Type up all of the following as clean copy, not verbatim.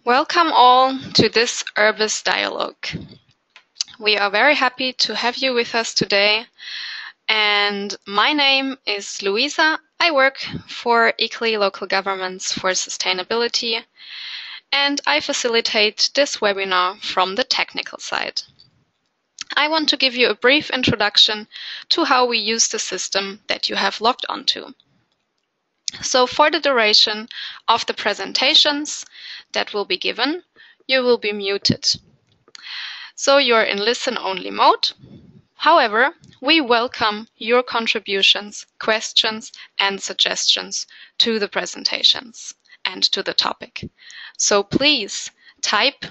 Welcome all to this URBIS Dialogue. We are very happy to have you with us today. And my name is Luisa. I work for ICLEI Local Governments for Sustainability, and I facilitate this webinar from the technical side. I want to give you a brief introduction to how we use the system that you have logged onto. So for the duration of the presentations that will be given, you will be muted. So you're in listen-only mode. However, we welcome your contributions, questions, and suggestions to the presentations and to the topic. So please type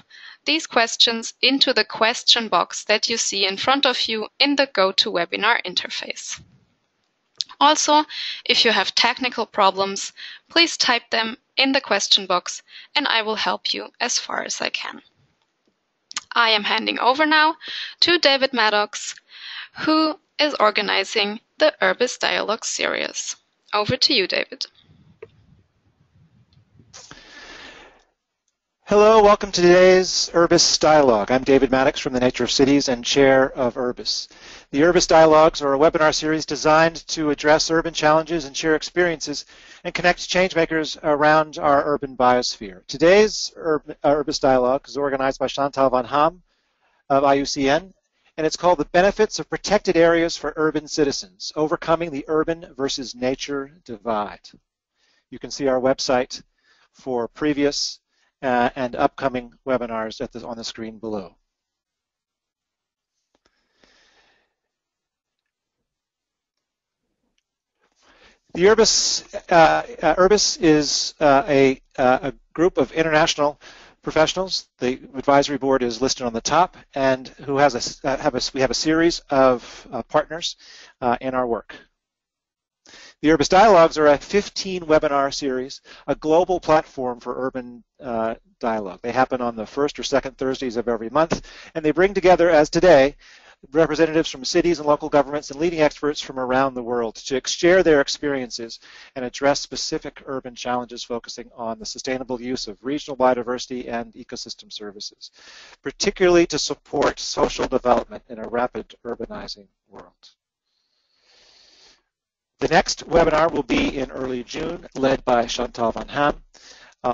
these questions into the question box that you see in front of you in the GoToWebinar interface. Also, if you have technical problems, please type them in the question box and I will help you as far as I can. I am handing over now to David Maddox, who is organizing the URBIS Dialogue series. Over to you, David. Hello, welcome to today's URBIS Dialogue. I'm David Maddox from the Nature of Cities and Chair of URBIS. The URBIS Dialogues are a webinar series designed to address urban challenges and share experiences and connect changemakers around our urban biosphere. Today's URBIS Dialogue is organized by Chantal von Ham of IUCN, and it's called The Benefits of Protected Areas for Urban Citizens, Overcoming the Urban versus Nature Divide. You can see our website for previous and upcoming webinars on the screen below. The URBIS is a group of international professionals. The advisory board is listed on the top, and who has we have a series of partners in our work. The URBIS Dialogues are a 15-webinar series, a global platform for urban dialogue. They happen on the first or second Thursdays of every month, and they bring together, as today, representatives from cities and local governments and leading experts from around the world to share their experiences and address specific urban challenges focusing on the sustainable use of regional biodiversity and ecosystem services, particularly to support social development in a rapid urbanizing world. The next webinar will be in early June, led by Chantal von Ham,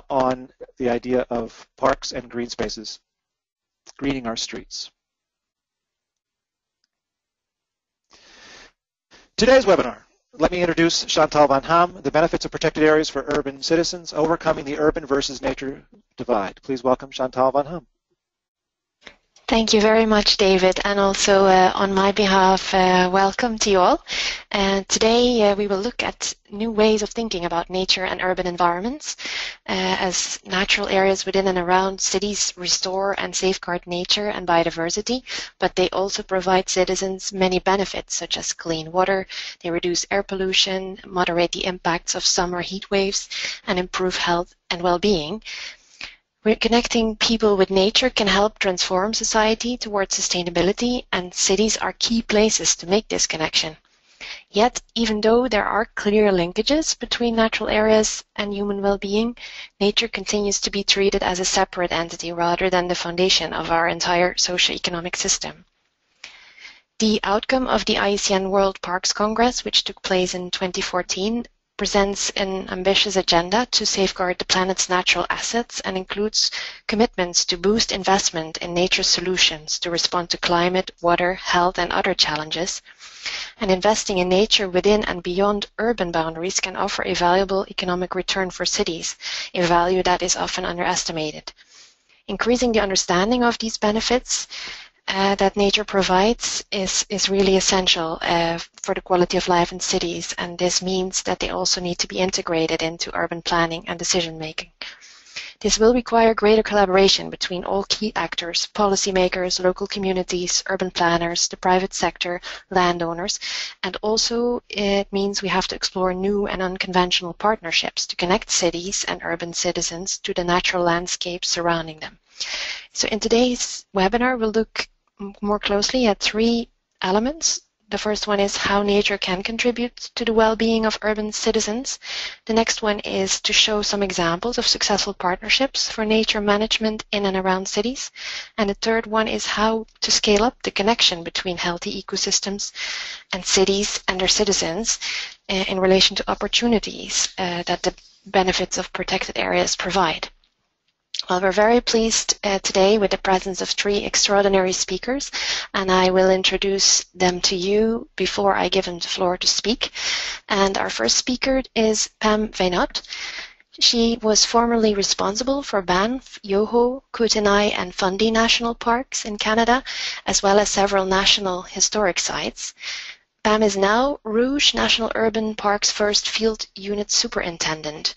on the idea of parks and green spaces, greening our streets. Today's webinar, let me introduce Chantal von Ham, The Benefits of Protected Areas for Urban Citizens, Overcoming the Urban versus Nature Divide. Please welcome Chantal von Ham. Thank you very much, David, and also on my behalf, welcome to you all. Today we will look at new ways of thinking about nature and urban environments as natural areas within and around cities restore and safeguard nature and biodiversity, but they also provide citizens many benefits such as clean water, they reduce air pollution, moderate the impacts of summer heat waves, and improve health and well-being. Reconnecting people with nature can help transform society towards sustainability, and cities are key places to make this connection. Yet, even though there are clear linkages between natural areas and human well-being, nature continues to be treated as a separate entity rather than the foundation of our entire socio-economic system. The outcome of the IUCN World Parks Congress, which took place in 2014, presents an ambitious agenda to safeguard the planet's natural assets and includes commitments to boost investment in nature solutions to respond to climate, water, health, and other challenges. And investing in nature within and beyond urban boundaries can offer a valuable economic return for cities, a value that is often underestimated. Increasing the understanding of these benefits that nature provides is really essential for the quality of life in cities, and this means that they also need to be integrated into urban planning and decision making. This will require greater collaboration between all key actors, policymakers, local communities, urban planners, the private sector, landowners, and also it means we have to explore new and unconventional partnerships to connect cities and urban citizens to the natural landscape surrounding them. So in today's webinar, we'll look more closely at three elements The first one is how nature can contribute to the well-being of urban citizens. The next one is to show some examples of successful partnerships for nature management in and around cities. And the third one is how to scale up the connection between healthy ecosystems and cities and their citizens in relation to opportunities that the benefits of protected areas provide. Well, we're very pleased today with the presence of three extraordinary speakers, and I will introduce them to you before I give them the floor to speak. And our first speaker is Pam Veinotte. She was formerly responsible for Banff, Yoho, Kootenai, and Fundy National Parks in Canada, as well as several national historic sites. Pam is now Rouge National Urban Park's first Field Unit Superintendent.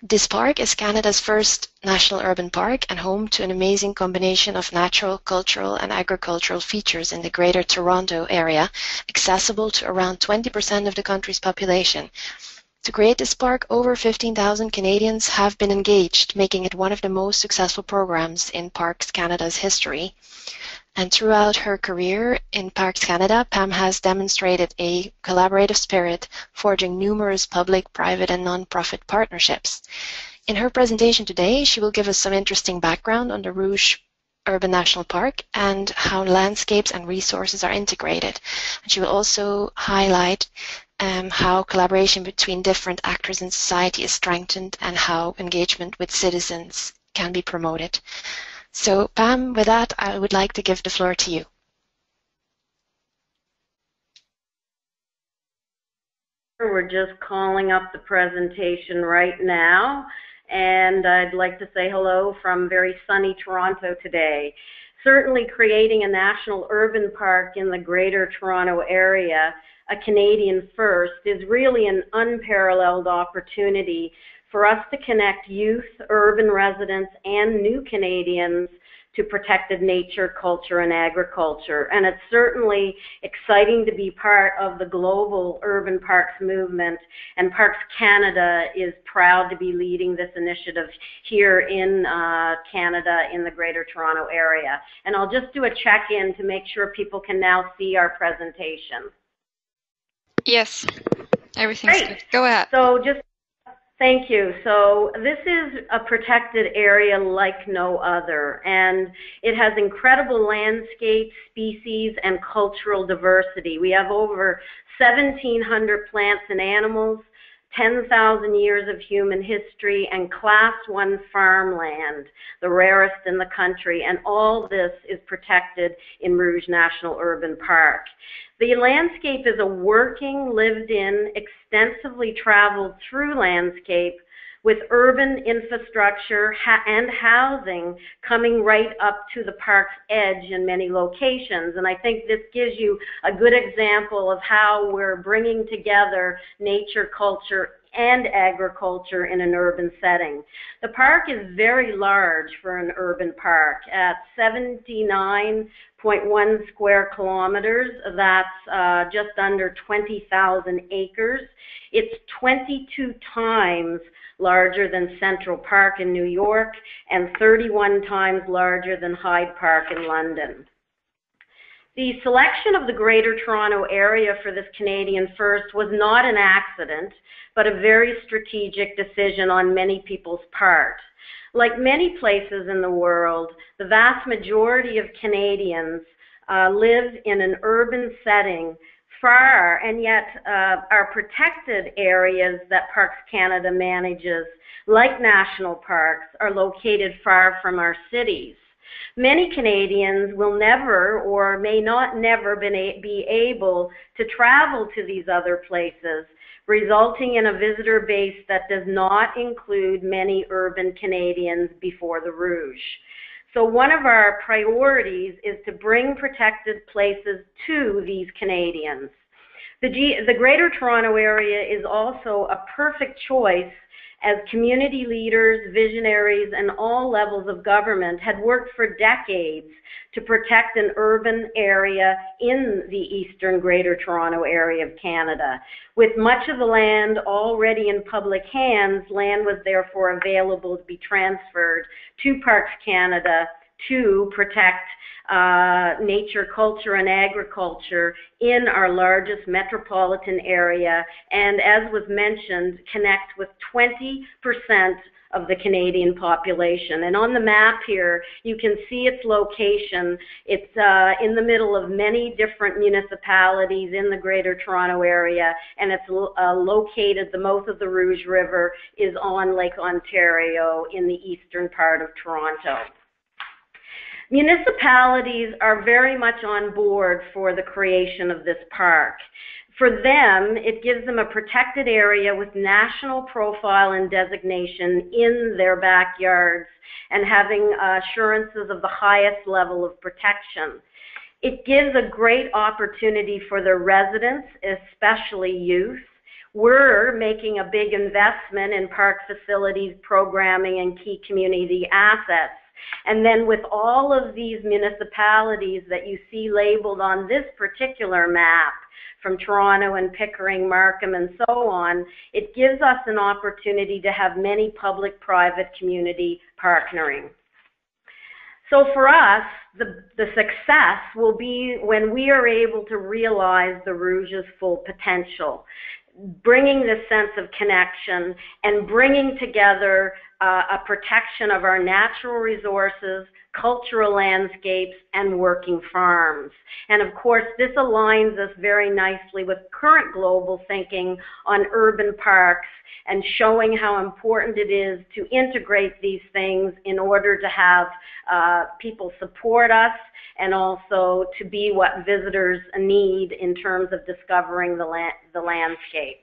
This park is Canada's first national urban park and home to an amazing combination of natural, cultural, and agricultural features in the Greater Toronto area, accessible to around 20% of the country's population. To create this park, over 15,000 Canadians have been engaged, making it one of the most successful programs in Parks Canada's history. And throughout her career in Parks Canada, Pam has demonstrated a collaborative spirit, forging numerous public, private, and non-profit partnerships. In her presentation today, she will give us some interesting background on the Rouge Urban National Park and how landscapes and resources are integrated. And she will also highlight how collaboration between different actors in society is strengthened and how engagement with citizens can be promoted. So, Pam, with that, I would like to give the floor to you. We're just calling up the presentation right now, and I'd like to say hello from very sunny Toronto today. Certainly creating a national urban park in the Greater Toronto Area, a Canadian first, is really an unparalleled opportunity for us to connect youth, urban residents, and new Canadians to protected nature, culture, and agriculture. And it's certainly exciting to be part of the global urban parks movement, and Parks Canada is proud to be leading this initiative here in Canada in the Greater Toronto Area. And I'll just do a check-in to make sure people can now see our presentation. Yes, everything's Great. good. Go ahead. Thank you. So this is a protected area like no other, and it has incredible landscape, species, and cultural diversity. We have over 1,700 plants and animals, 10,000 years of human history, and Class 1 farmland, the rarest in the country, and all this is protected in Rouge National Urban Park. The landscape is a working, lived-in, extensively traveled through landscape with urban infrastructure and housing coming right up to the park's edge in many locations. And I think this gives you a good example of how we're bringing together nature, culture, and agriculture in an urban setting. The park is very large for an urban park at 79.1 square kilometers. That's just under 20,000 acres. It's 22 times larger than Central Park in New York and 31 times larger than Hyde Park in London. The selection of the Greater Toronto Area for this Canadian first was not an accident, but a very strategic decision on many people's part. Like many places in the world, the vast majority of Canadians live in an urban setting far, and yet our protected areas that Parks Canada manages, like national parks, are located far from our cities. Many Canadians will never or may not never be able to travel to these other places, resulting in a visitor base that does not include many urban Canadians before the Rouge. So one of our priorities is to bring protected places to these Canadians. The Greater Toronto Area is also a perfect choice as community leaders, visionaries, and all levels of government had worked for decades to protect an urban area in the eastern Greater Toronto Area of Canada. With much of the land already in public hands, land was therefore available to be transferred to Parks Canada to protect nature, culture, and agriculture in our largest metropolitan area, and as was mentioned, connect with 20% of the Canadian population. And on the map here, you can see its location. It's in the middle of many different municipalities in the Greater Toronto Area, and it's located, the mouth of the Rouge River is on Lake Ontario in the eastern part of Toronto. Municipalities are very much on board for the creation of this park. For them, it gives them a protected area with national profile and designation in their backyards and having assurances of the highest level of protection. It gives a great opportunity for their residents, especially youth. We're making a big investment in park facilities, programming, and key community assets. And then with all of these municipalities that you see labeled on this particular map, from Toronto and Pickering, Markham, and so on, it gives us an opportunity to have many public-private community partnering. So for us, the success will be when we are able to realize the Rouge's full potential, bringing this sense of connection and bringing together a protection of our natural resources, cultural landscapes, and working farms. And of course, this aligns us very nicely with current global thinking on urban parks and showing how important it is to integrate these things in order to have people support us and also to be what visitors need in terms of discovering the landscape.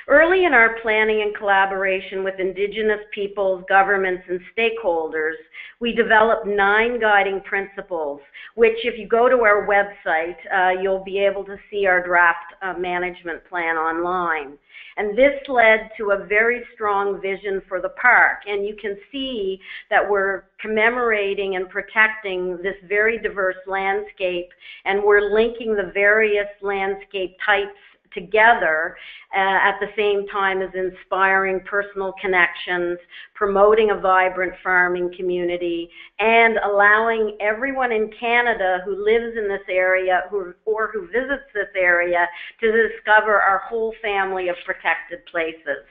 Early in our planning and collaboration with Indigenous peoples, governments, and stakeholders, we developed 9 guiding principles, which if you go to our website, you'll be able to see our draft management plan online. And this led to a very strong vision for the park. And you can see that we're commemorating and protecting this very diverse landscape, and we're linking the various landscape types together at the same time as inspiring personal connections, promoting a vibrant farming community, and allowing everyone in Canada who lives in this area or who visits this area to discover our whole family of protected places.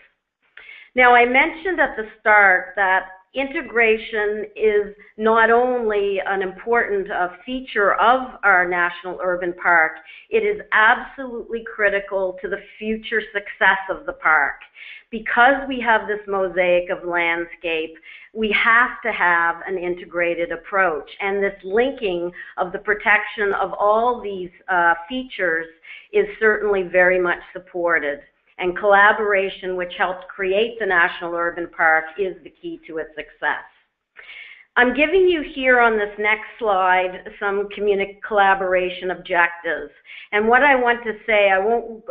Now, I mentioned at the start that integration is not only an important feature of our National Urban Park, it is absolutely critical to the future success of the park. Because we have this mosaic of landscape, we have to have an integrated approach. And this linking of the protection of all these features is certainly very much supported. And collaboration, which helps create the National Urban Park, is the key to its success. I'm giving you here on this next slide some collaboration objectives. And what I want to say, I won't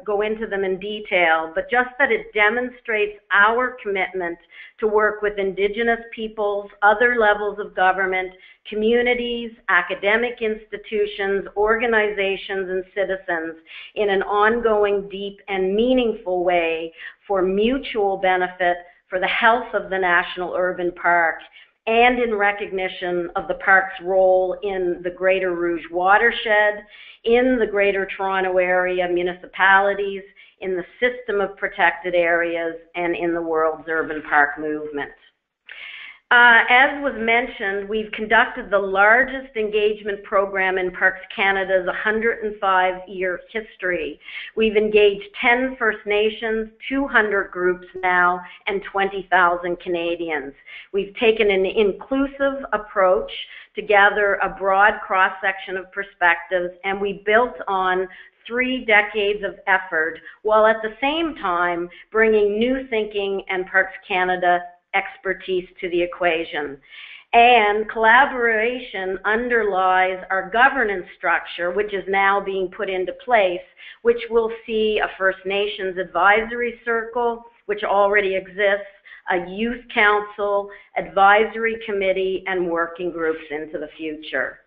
go into them in detail, but just that it demonstrates our commitment to work with Indigenous peoples, other levels of government, communities, academic institutions, organizations, and citizens in an ongoing, deep, and meaningful way for mutual benefit for the health of the National Urban Park and in recognition of the park's role in the Greater Rouge watershed, in the Greater Toronto Area municipalities, in the system of protected areas, and in the world's urban park movement. As was mentioned, we've conducted the largest engagement program in Parks Canada's 105-year history. We've engaged 10 First Nations, 200 groups now, and 20,000 Canadians. We've taken an inclusive approach to gather a broad cross-section of perspectives, and we built on 3 decades of effort, while at the same time bringing new thinking and Parks Canada expertise to the equation. And collaboration underlies our governance structure, which is now being put into place, which will see a First Nations advisory circle, which already exists, a youth council, advisory committee, and working groups into the future.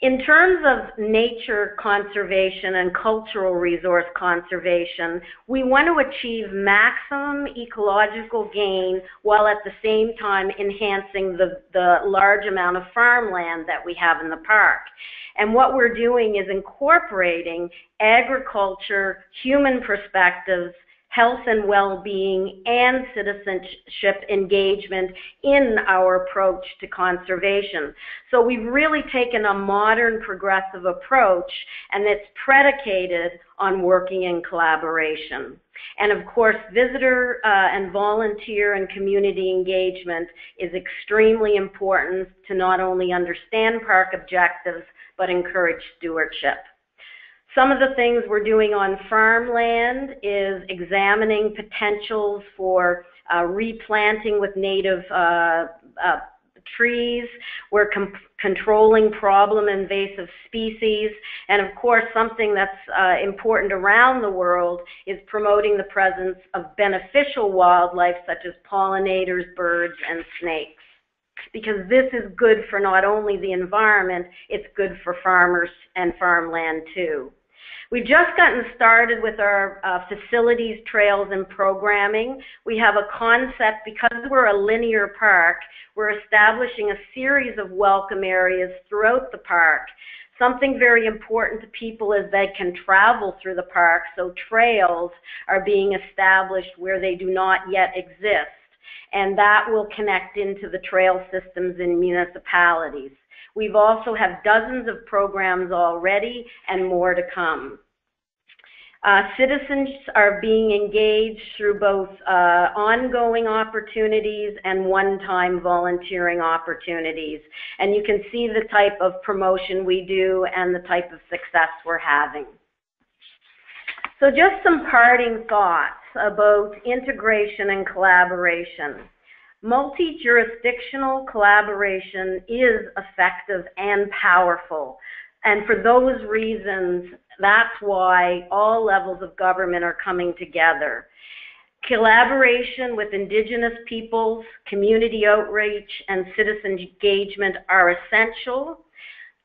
In terms of nature conservation and cultural resource conservation, we want to achieve maximum ecological gain while at the same time enhancing the large amount of farmland that we have in the park. And what we're doing is incorporating agriculture, human perspectives, health and well-being, and citizenship engagement in our approach to conservation. So we've really taken a modern, progressive approach, and it's predicated on working in collaboration. And of course, visitor and volunteer and community engagement is extremely important to not only understand park objectives, but encourage stewardship. Some of the things we're doing on farmland is examining potentials for replanting with native trees. We're controlling problem invasive species. And of course, something that's important around the world is promoting the presence of beneficial wildlife such as pollinators, birds, and snakes. Because this is good for not only the environment, it's good for farmers and farmland too. We've just gotten started with our facilities, trails, and programming. We have a concept, because we're a linear park, we're establishing a series of welcome areas throughout the park. Something very important to people is they can travel through the park, so trails are being established where they do not yet exist. And that will connect into the trail systems in municipalities. We've also have dozens of programs already and more to come. Citizens are being engaged through both ongoing opportunities and one-time volunteering opportunities. And you can see the type of promotion we do and the type of success we're having. So just some parting thoughts about integration and collaboration. Multi-jurisdictional collaboration is effective and powerful. And for those reasons, that's why all levels of government are coming together. Collaboration with Indigenous peoples, community outreach, and citizen engagement are essential.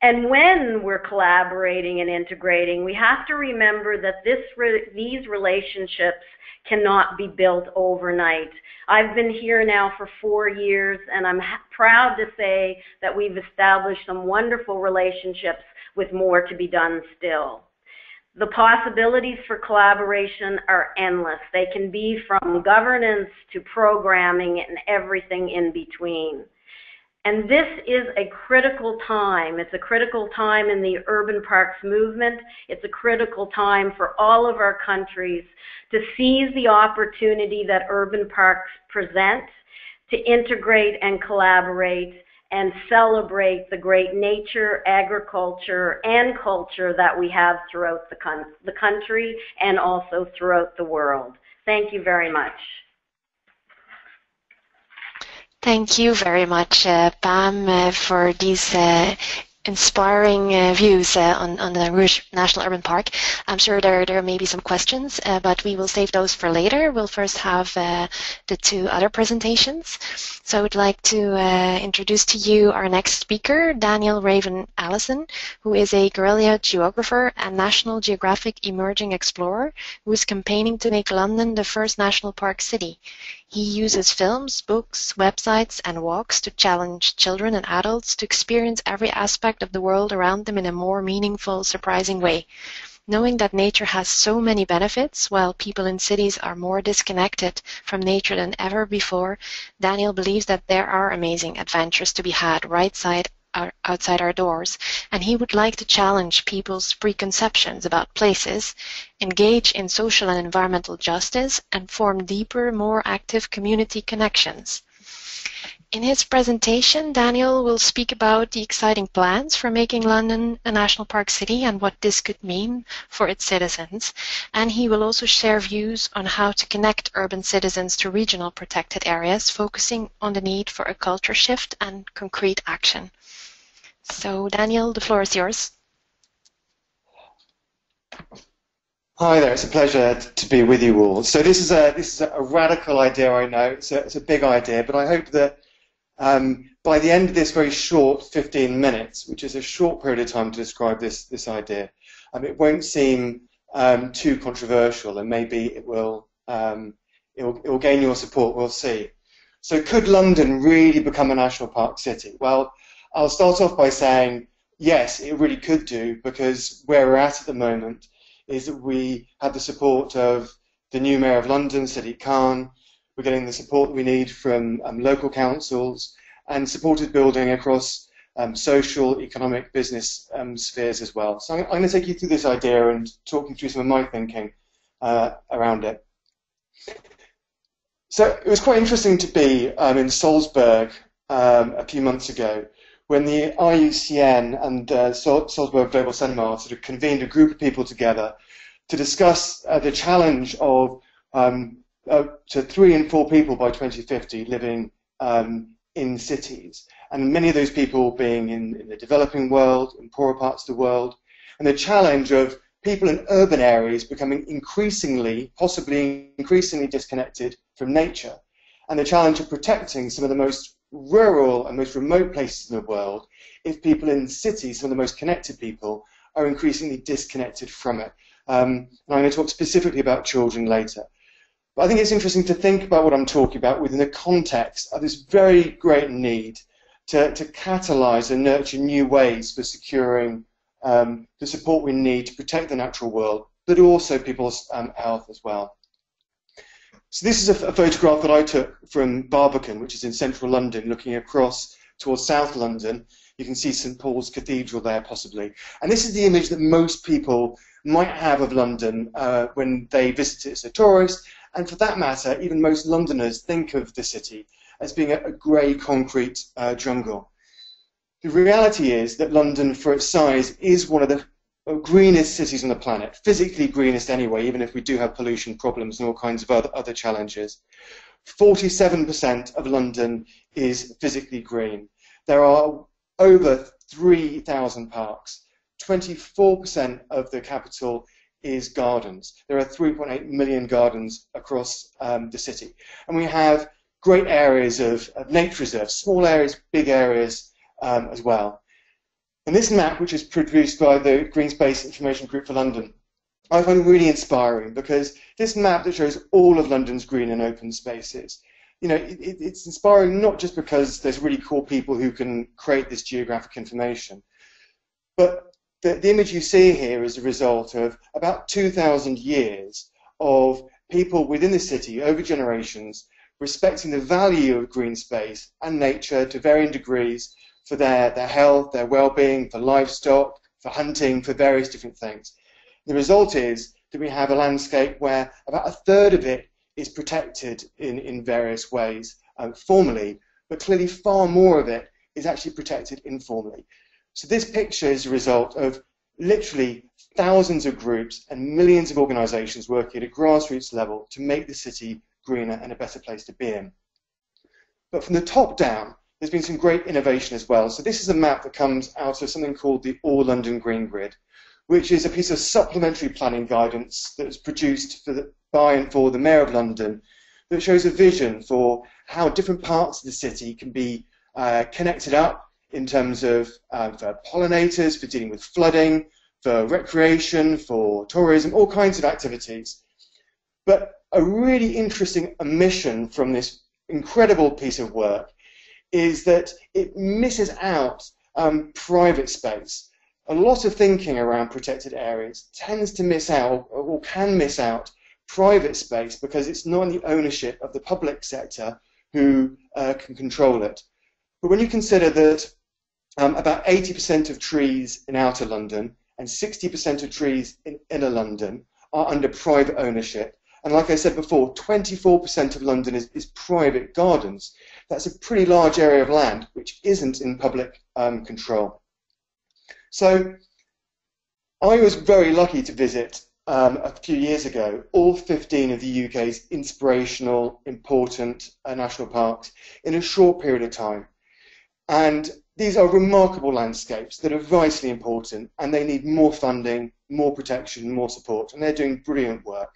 And when we're collaborating and integrating, we have to remember that these relationships cannot be built overnight. I've been here now for 4 years, and I'm proud to say that we've established some wonderful relationships with more to be done still. The possibilities for collaboration are endless. They can be from governance to programming and everything in between. And this is a critical time. It's a critical time in the urban parks movement. It's a critical time for all of our countries to seize the opportunity that urban parks present, to integrate and collaborate and celebrate the great nature, agriculture, and culture that we have throughout the country and also throughout the world. Thank you very much. Thank you very much, Pam, for these inspiring views on the Rouge National Urban Park. I'm sure there may be some questions, but we will save those for later. We'll first have the two other presentations. So I would like to introduce to you our next speaker, Daniel Raven-Ellison, who is a guerrilla geographer and National Geographic emerging explorer who is campaigning to make London the first national park city. He uses films, books, websites, and walks to challenge children and adults to experience every aspect of the world around them in a more meaningful, surprising way. Knowing that nature has so many benefits, while people in cities are more disconnected from nature than ever before, Daniel believes that there are amazing adventures to be had outside our doors, and he would like to challenge people's preconceptions about places, engage in social and environmental justice, and form deeper, more active community connections. In his presentation, Daniel will speak about the exciting plans for making London a national park city and what this could mean for its citizens, and he will also share views on how to connect urban citizens to regional protected areas, focusing on the need for a culture shift and concrete action. So, Daniel, the floor is yours. Hi there, it's a pleasure to be with you all. So this is a radical idea, I know. It's a big idea, but I hope that by the end of this very short 15 minutes, which is a short period of time to describe this idea, it won't seem too controversial, and maybe it will gain your support. We'll see. So, could London really become a national park city? Well, I'll start off by saying yes, it really could do, because where we're at the moment is that we have the support of the new Mayor of London, Sadiq Khan. We're getting the support that we need from local councils, and supported building across social, economic, business spheres as well. So I'm going to take you through this idea and talk you through some of my thinking around it. So it was quite interesting to be in Salzburg a few months ago when the IUCN and Salzburg Global Cinema sort of convened a group of people together to discuss the challenge of to 3 in 4 people by 2050 living in cities, and many of those people being in the developing world, in poorer parts of the world, and the challenge of people in urban areas becoming possibly increasingly disconnected from nature, and the challenge of protecting some of the most rural and most remote places in the world if people in cities, some of the most connected people, are increasingly disconnected from it. And I'm going to talk specifically about children later. But I think it's interesting to think about what I'm talking about within the context of this very great need to catalyse and nurture new ways for securing the support we need to protect the natural world, but also people's health as well. So this is a photograph that I took from Barbican, which is in central London, looking across towards South London. You can see St Paul's Cathedral there, possibly. And this is the image that most people might have of London when they visit it as a tourist. And for that matter, even most Londoners think of the city as being a grey concrete jungle. The reality is that London, for its size, is one of the greenest cities on the planet, physically greenest anyway, even if we do have pollution problems and all kinds of other challenges. 47% of London is physically green. There are over 3,000 parks. 24% of the capital is gardens. There are 3.8 million gardens across the city. And we have great areas of nature reserves, small areas, big areas as well. And this map, which is produced by the Green Space Information Group for London, I find really inspiring, because this map that shows all of London's green and open spaces, you know, it's inspiring not just because there's really cool people who can create this geographic information, but the image you see here is a result of about 2,000 years of people within the city over generations respecting the value of green space and nature to varying degrees for their health, their well-being, for livestock, for hunting, for various different things. The result is that we have a landscape where about a third of it is protected in various ways formally, but clearly far more of it is actually protected informally. So this picture is a result of literally thousands of groups and millions of organisations working at a grassroots level to make the city greener and a better place to be in. But from the top down, there's been some great innovation as well. So this is a map that comes out of something called the All London Green Grid, which is a piece of supplementary planning guidance that was produced by and for the Mayor of London, that shows a vision for how different parts of the city can be connected up in terms of for pollinators, for dealing with flooding, for recreation, for tourism, all kinds of activities. But a really interesting omission from this incredible piece of work is that it misses out private space. A lot of thinking around protected areas tends to miss out, or can miss out, private space because it's not in the ownership of the public sector who can control it. But when you consider that about 80% of trees in outer London and 60% of trees in inner London are under private ownership, and like I said before, 24% of London is private gardens. That's a pretty large area of land which isn't in public control. So I was very lucky to visit a few years ago all 15 of the UK's inspirational, important national parks in a short period of time. And these are remarkable landscapes that are vitally important, and they need more funding, more protection, more support, and they're doing brilliant work.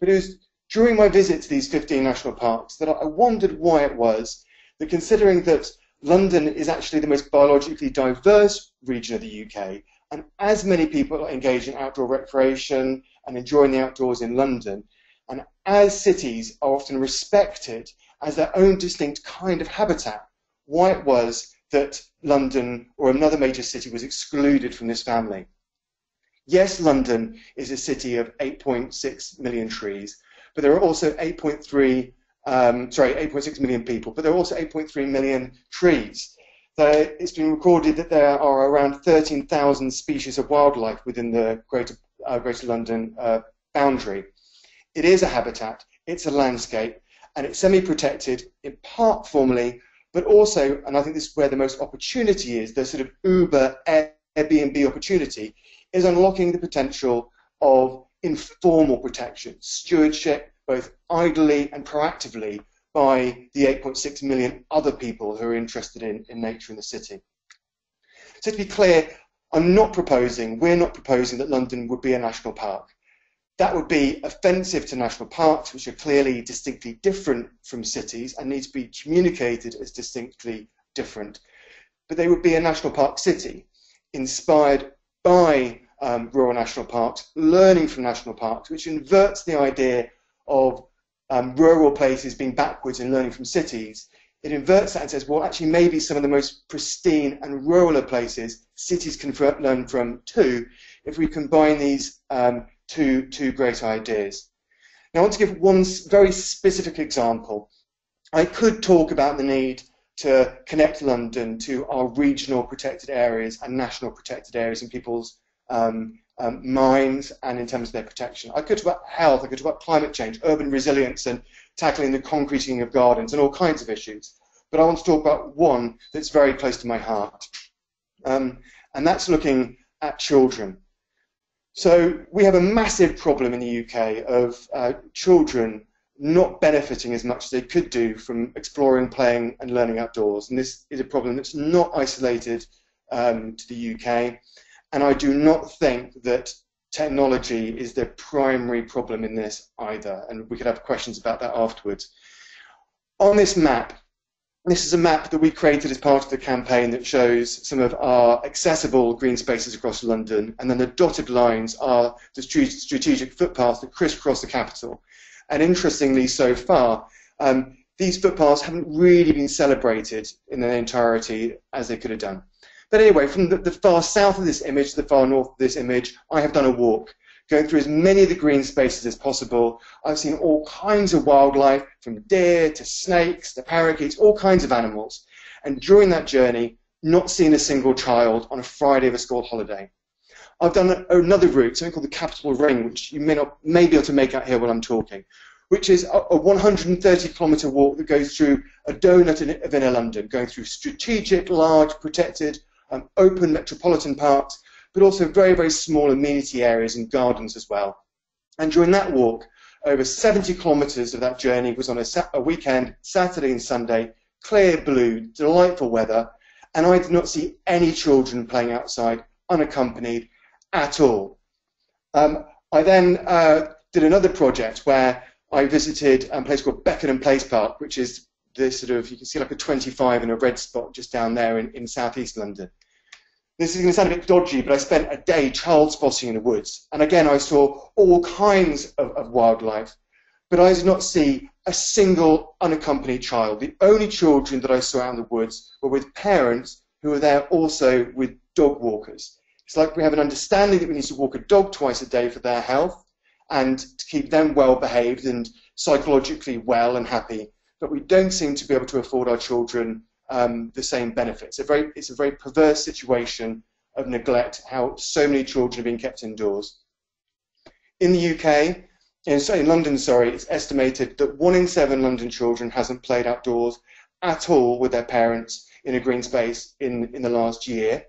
But it was during my visit to these 15 national parks that I wondered why it was that, considering that London is actually the most biologically diverse region of the UK, and as many people are engaged in outdoor recreation and enjoying the outdoors in London, and as cities are often respected as their own distinct kind of habitat, why it was that London or another major city was excluded from this family. Yes, London is a city of 8.6 million trees, but there are also 8.6 million people, but there are also 8.3 million trees. It's been recorded that there are around 13,000 species of wildlife within the Greater London boundary. It is a habitat, it's a landscape, and it's semi-protected, in part formally, but also, and I think this is where the most opportunity is, the sort of Uber Airbnb opportunity, is unlocking the potential of informal protection, stewardship, both idly and proactively, by the 8.6 million other people who are interested in nature in the city. So to be clear, we're not proposing that London would be a national park. That would be offensive to national parks, which are clearly distinctly different from cities and need to be communicated as distinctly different. But they would be a national park city, inspired by rural national parks, learning from national parks, which inverts the idea of rural places being backwards and learning from cities. It inverts that and says, well, actually, maybe some of the most pristine and rural places, cities can learn from too, if we combine these two great ideas. Now, I want to give one very specific example. I could talk about the need to connect London to our regional protected areas and national protected areas in people's minds and in terms of their protection. I could talk about health, I could talk about climate change, urban resilience, and tackling the concreting of gardens and all kinds of issues. But I want to talk about one that's very close to my heart, and that's looking at children. So we have a massive problem in the UK of children not benefiting as much as they could do from exploring, playing and learning outdoors. And this is a problem that's not isolated to the UK. And I do not think that technology is the primary problem in this either. And we could have questions about that afterwards. On this map, this is a map that we created as part of the campaign that shows some of our accessible green spaces across London, and then the dotted lines are the strategic footpaths that crisscross the capital. And interestingly, so far, these footpaths haven't really been celebrated in their entirety as they could have done. But anyway, from the far south of this image to the far north of this image, I have done a walk, going through as many of the green spaces as possible. I've seen all kinds of wildlife, from deer to snakes to parakeets, all kinds of animals. And during that journey, not seen a single child on a Friday of a school holiday. I've done another route, something called the Capital Ring, which you may be able to make out here while I'm talking, which is a 130-kilometre walk that goes through a donut of inner London, going through strategic, large, protected, open metropolitan parks, but also very, very small amenity areas and gardens as well. And during that walk, over 70 kilometres of that journey was on a weekend, Saturday and Sunday, clear blue, delightful weather, and I did not see any children playing outside, unaccompanied at all. I then did another project where I visited a place called Beckenham Place Park, which is this sort of, you can see like a 25 in a red spot just down there in southeast London. This is going to sound a bit dodgy, but I spent a day child spotting in the woods. And again, I saw all kinds of wildlife, but I did not see a single unaccompanied child. The only children that I saw out in the woods were with parents who were there also with dog walkers. It's like we have an understanding that we need to walk a dog twice a day for their health and to keep them well behaved and psychologically well and happy, but we don't seem to be able to afford our children the same benefits. It's a very perverse situation of neglect, how so many children are being kept indoors. In the UK, in London, it's estimated that 1 in 7 London children hasn't played outdoors at all with their parents in a green space in the last year.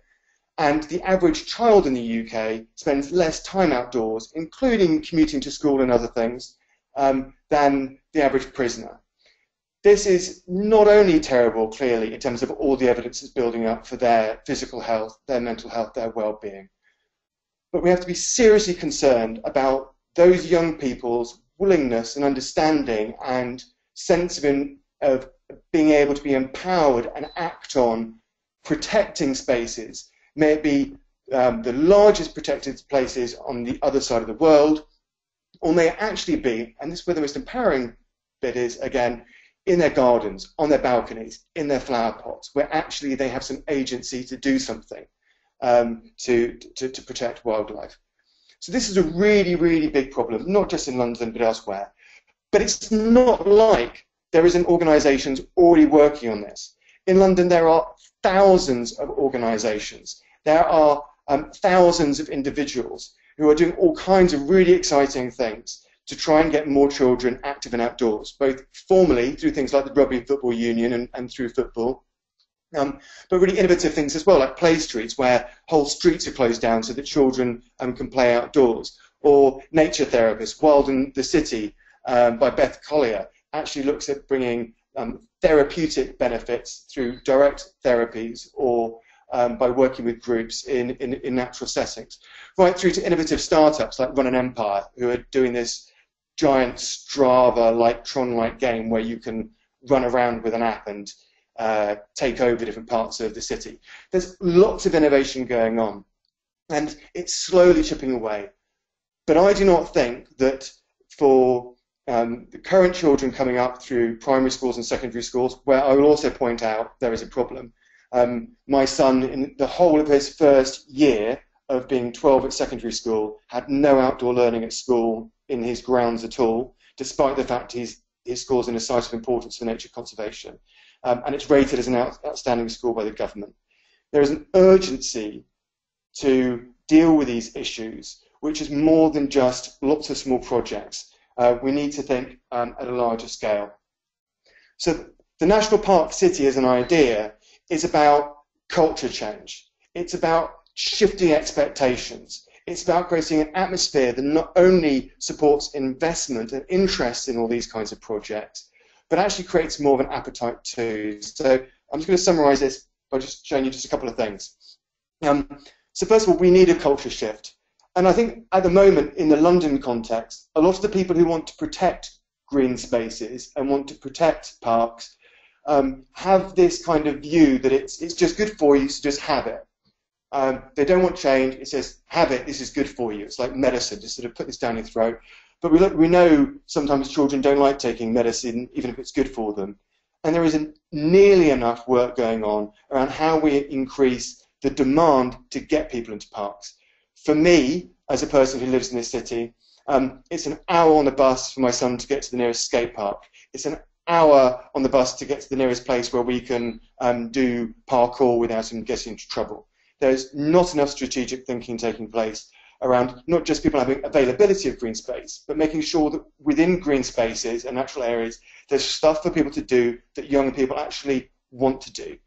And the average child in the UK spends less time outdoors, including commuting to school and other things, than the average prisoner. This is not only terrible, clearly, in terms of all the evidence that's building up for their physical health, their mental health, their well-being, but we have to be seriously concerned about those young people's willingness and understanding and sense of being able to be empowered and act on protecting spaces, may it be the largest protected places on the other side of the world, or may it actually be, and this is where the most empowering bit is, again, in their gardens, on their balconies, in their flower pots, where actually they have some agency to do something to protect wildlife. So this is a really, really big problem, not just in London, but elsewhere. But it's not like there isn't organisations already working on this. In London, there are thousands of organisations. There are thousands of individuals who are doing all kinds of really exciting things to try and get more children active and outdoors, both formally through things like the Rugby Football Union and through football, but really innovative things as well, like play streets, where whole streets are closed down so that children can play outdoors, or nature therapists. Wild in the City by Beth Collier actually looks at bringing therapeutic benefits through direct therapies or by working with groups in natural settings, right through to innovative startups like Run an Empire, who are doing this giant Strava-like, Tron-like game where you can run around with an app and take over different parts of the city. There's lots of innovation going on, and it's slowly chipping away. But I do not think that for the current children coming up through primary schools and secondary schools, where I will also point out there is a problem. My son, in the whole of his first year of being 12 at secondary school, had no outdoor learning at school in his grounds at all, despite the fact his school is in a site of importance for nature conservation. And it's rated as an outstanding school by the government. There is an urgency to deal with these issues, which is more than just lots of small projects. We need to think at a larger scale. So the National Park City as an idea is about culture change. It's about shifting expectations. It's about creating an atmosphere that not only supports investment and interest in all these kinds of projects, but actually creates more of an appetite too. So I'm just going to summarize this by just showing you just a couple of things. So first of all, we need a culture shift. And I think at the moment, in the London context, a lot of the people who want to protect green spaces and want to protect parks have this kind of view that it's just good for you, so just have it. They don't want change. It says, have it, this is good for you. It's like medicine, just sort of put this down your throat. But we know sometimes children don't like taking medicine, even if it's good for them. And there isn't nearly enough work going on around how we increase the demand to get people into parks. For me, as a person who lives in this city, it's an hour on the bus for my son to get to the nearest skate park. It's an hour on the bus to get to the nearest place where we can do parkour without him getting into trouble. There's not enough strategic thinking taking place around not just people having availability of green space, but making sure that within green spaces and natural areas, there's stuff for people to do that young people actually want to do.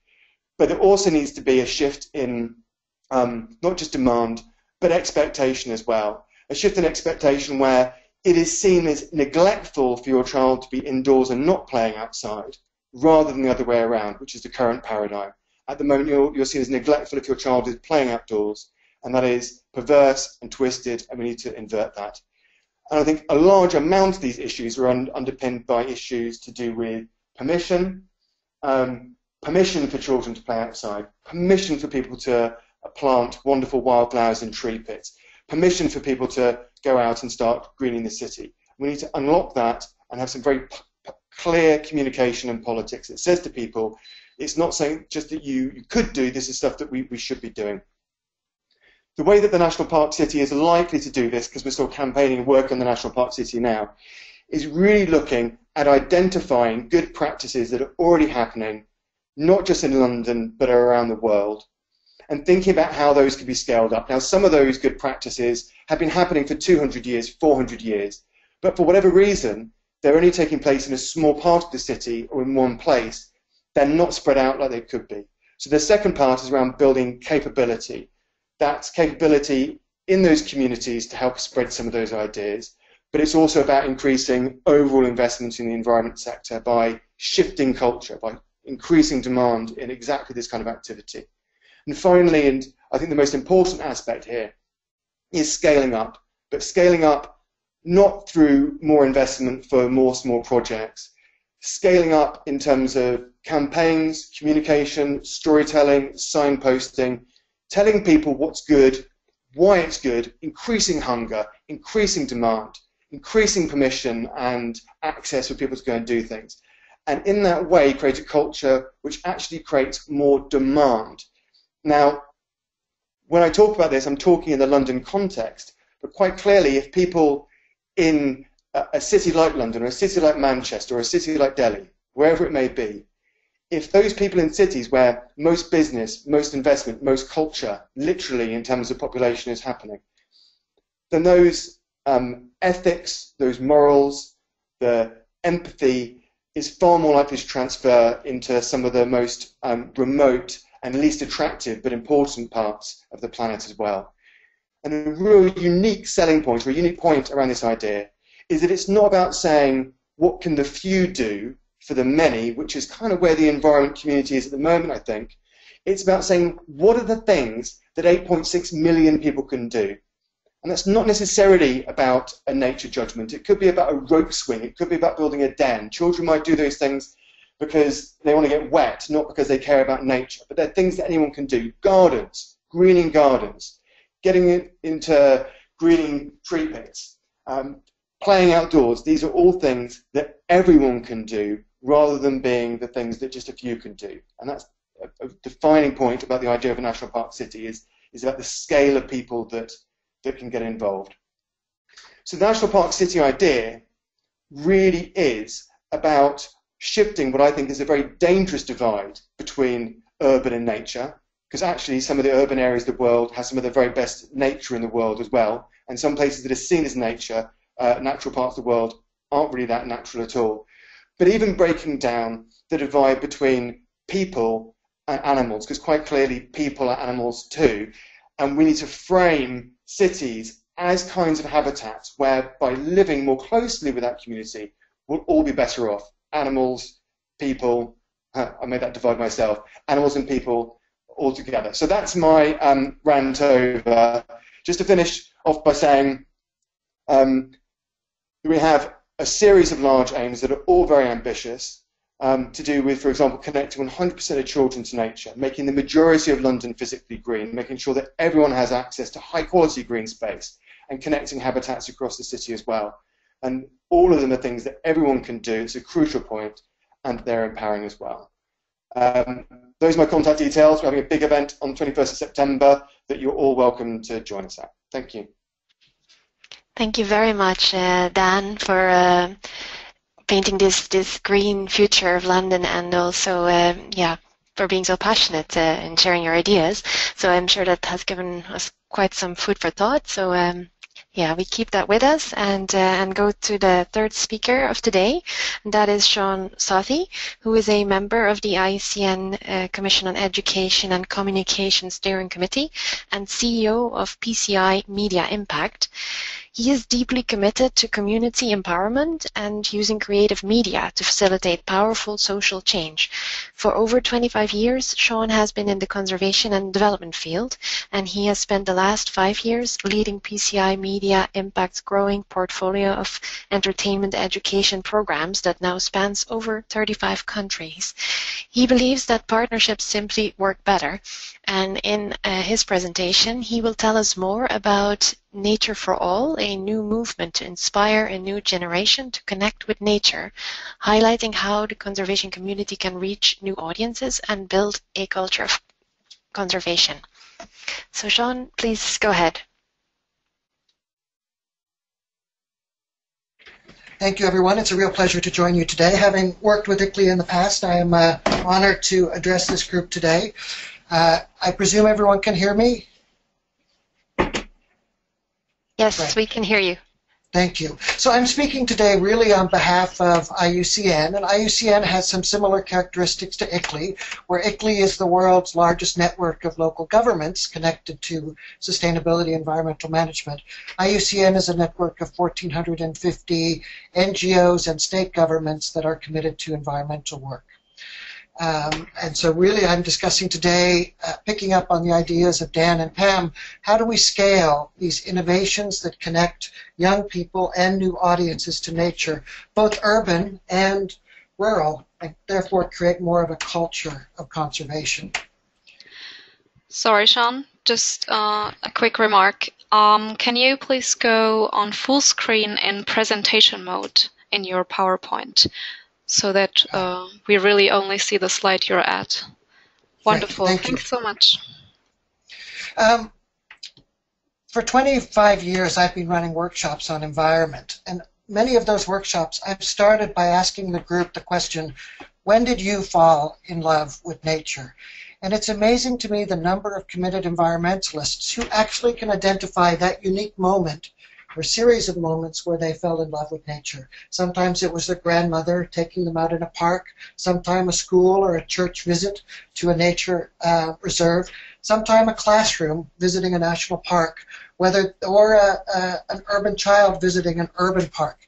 But there also needs to be a shift in not just demand, but expectation as well. A shift in expectation where it is seen as neglectful for your child to be indoors and not playing outside, rather than the other way around, which is the current paradigm. At the moment, you're seen as neglectful if your child is playing outdoors, and that is perverse and twisted, and we need to invert that. And I think a large amount of these issues are underpinned by issues to do with permission, permission for children to play outside, permission for people to plant wonderful wildflowers in tree pits, permission for people to go out and start greening the city. We need to unlock that and have some very clear communication and politics that says to people, it's not saying just that you could do, this is stuff that we should be doing. The way that the National Park City is likely to do this, because we're still campaigning and working on the National Park City now, is really looking at identifying good practices that are already happening, not just in London, but around the world, and thinking about how those can be scaled up. Now, some of those good practices have been happening for 200 years, 400 years, but for whatever reason, they're only taking place in a small part of the city or in one place. They're not spread out like they could be. So the second part is around building capability. That's capability in those communities to help spread some of those ideas, but it's also about increasing overall investment in the environment sector by shifting culture, by increasing demand in exactly this kind of activity. And finally, and I think the most important aspect here, is scaling up, but scaling up not through more investment for more small projects, scaling up in terms of campaigns, communication, storytelling, signposting, telling people what's good, why it's good, increasing hunger, increasing demand, increasing permission and access for people to go and do things. And in that way, create a culture which actually creates more demand. Now, when I talk about this, I'm talking in the London context, but quite clearly, if people in a city like London, or a city like Manchester, or a city like Delhi, wherever it may be, if those people in cities where most business, most investment, most culture, literally in terms of population is happening, then those ethics, those morals, the empathy is far more likely to transfer into some of the most remote and least attractive but important parts of the planet as well. And a real unique selling point, or a unique point around this idea, is that it's not about saying what can the few do for the many, which is kind of where the environment community is at the moment, I think. It's about saying what are the things that 8.6 million people can do. And that's not necessarily about a nature judgment. It could be about a rope swing. It could be about building a den. Children might do those things because they want to get wet, not because they care about nature. But they're things that anyone can do. Gardens, greening gardens, getting into greening tree pits, playing outdoors. These are all things that everyone can do rather than being the things that just a few can do. And that's a defining point about the idea of a national park city is about the scale of people that can get involved. So the national park city idea really is about shifting what I think is a very dangerous divide between urban and nature, because actually some of the urban areas of the world have some of the very best nature in the world as well, and some places that are seen as nature, natural parts of the world, aren't really that natural at all. But even breaking down the divide between people and animals, because quite clearly people are animals too, and we need to frame cities as kinds of habitats where by living more closely with that community we'll all be better off. Animals, people, I made that divide myself, animals and people all together. So that's my rant over. Just to finish off by saying we have a series of large aims that are all very ambitious to do with, for example, connecting 100% of children to nature, making the majority of London physically green, making sure that everyone has access to high-quality green space, and connecting habitats across the city as well. And all of them are things that everyone can do. It's a crucial point, and they're empowering as well. Those are my contact details. We're having a big event on the 21st of September that you're all welcome to join us at. Thank you. Thank you very much, Dan, for painting this green future of London, and also, for being so passionate in sharing your ideas. So I'm sure that has given us quite some food for thought. So we keep that with us and go to the third speaker of today, and that is Saathi, who is a member of the IUCN Commission on Education and Communication Steering Committee and CEO of PCI Media Impact. He is deeply committed to community empowerment and using creative media to facilitate powerful social change. For over 25 years, Sean has been in the conservation and development field, and he has spent the last 5 years leading PCI Media Impact's growing portfolio of entertainment education programs that now spans over 35 countries. He believes that partnerships simply work better, and in his presentation, he will tell us more about Nature for All, a new movement to inspire a new generation to connect with nature, highlighting how the conservation community can reach new audiences and build a culture of conservation. So Sean, please go ahead. Thank you, everyone. It's a real pleasure to join you today. Having worked with ICLEI in the past, I am honored to address this group today. I presume everyone can hear me? Yes, right. We can hear you. Thank you. So I'm speaking today really on behalf of IUCN, and IUCN has some similar characteristics to ICLEI, where ICLEI is the world's largest network of local governments connected to sustainability and environmental management. IUCN is a network of 1,450 NGOs and state governments that are committed to environmental work. And so really I'm discussing today, picking up on the ideas of Dan and Pam, how do we scale these innovations that connect young people and new audiences to nature, both urban and rural, and therefore create more of a culture of conservation. Sorry, Sean, just a quick remark. Can you please go on full screen in presentation mode in your PowerPoint so that we really only see the slide you're at? Wonderful. Thanks so much. For 25 years, I've been running workshops on environment, and many of those workshops I've started by asking the group the question, when did you fall in love with nature? And it's amazing to me the number of committed environmentalists who actually can identify that unique moment or series of moments where they fell in love with nature. Sometimes it was their grandmother taking them out in a park, sometimes a school or a church visit to a nature reserve, sometimes a classroom visiting a national park, or an urban child visiting an urban park.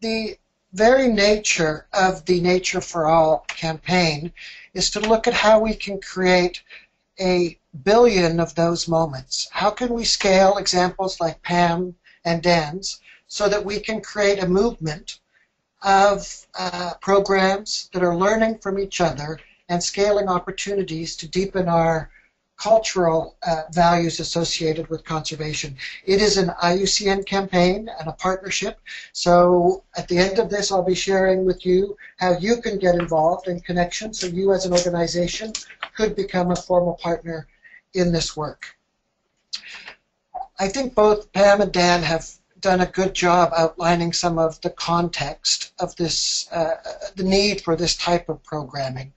The very nature of the Nature for All campaign is to look at how we can create a billion of those moments. How can we scale examples like Pam and Dan's so that we can create a movement of programs that are learning from each other and scaling opportunities to deepen our cultural values associated with conservation. It is an IUCN campaign and a partnership, so at the end of this I'll be sharing with you how you can get involved in connection so you as an organization could become a formal partner in this work. I think both Pam and Dan have done a good job outlining some of the context of this, the need for this type of programming.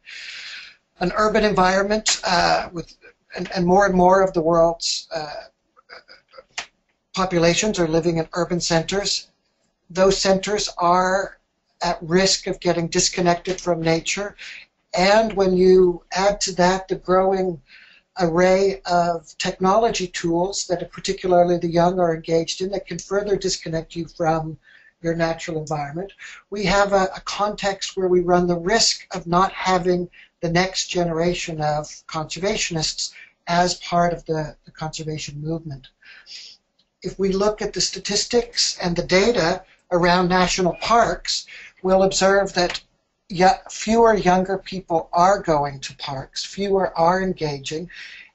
An urban environment and more of the world's populations are living in urban centers. Those centers are at risk of getting disconnected from nature, and when you add to that the growing array of technology tools that particularly the young are engaged in that can further disconnect you from your natural environment, we have a context where we run the risk of not having the next generation of conservationists as part of the conservation movement. If we look at the statistics and the data around national parks, we'll observe that fewer younger people are going to parks, fewer are engaging,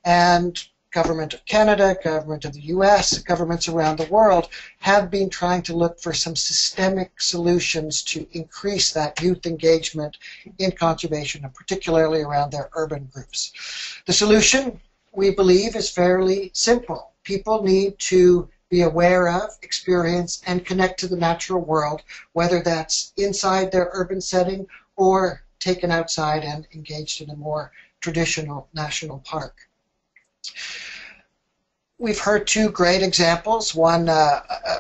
and Government of Canada, Government of the US, governments around the world have been trying to look for some systemic solutions to increase that youth engagement in conservation, and particularly around their urban groups. The solution, we believe, is fairly simple. People need to be aware of, experience, and connect to the natural world, whether that's inside their urban setting or taken outside and engaged in a more traditional national park. We've heard two great examples. One,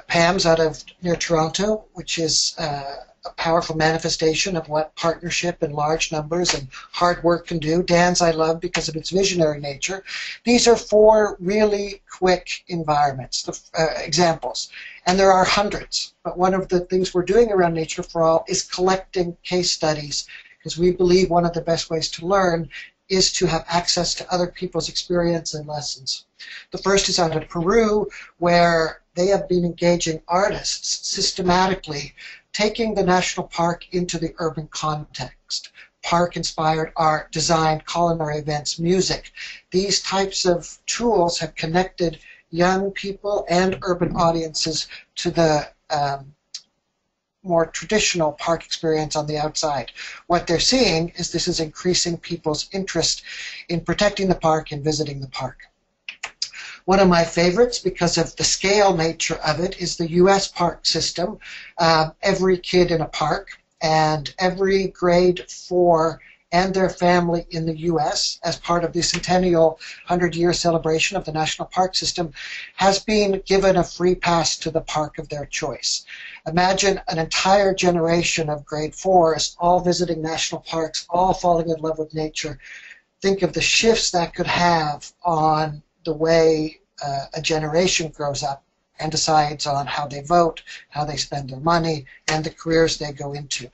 Pam's out of near Toronto, which is a powerful manifestation of what partnership in large numbers and hard work can do. Dan's I love because of its visionary nature. These are four really quick examples, and there are hundreds. But one of the things we're doing around Nature for All is collecting case studies, because we believe one of the best ways to learn is to have access to other people's experience and lessons. The first is out of Peru, where they have been engaging artists systematically, taking the national park into the urban context. Park-inspired art, design, culinary events, music. These types of tools have connected young people and urban audiences to the more traditional park experience on the outside. What they're seeing is this is increasing people's interest in protecting the park and visiting the park. One of my favorites, because of the scale nature of it, is the US park system. Every kid in a park and every grade 4 and their family in the US, as part of the centennial 100-year celebration of the National Park System, has been given a free pass to the park of their choice. Imagine an entire generation of grade 4s all visiting national parks, all falling in love with nature. Think of the shifts that could have on the way a generation grows up and decides on how they vote, how they spend their money, and the careers they go into.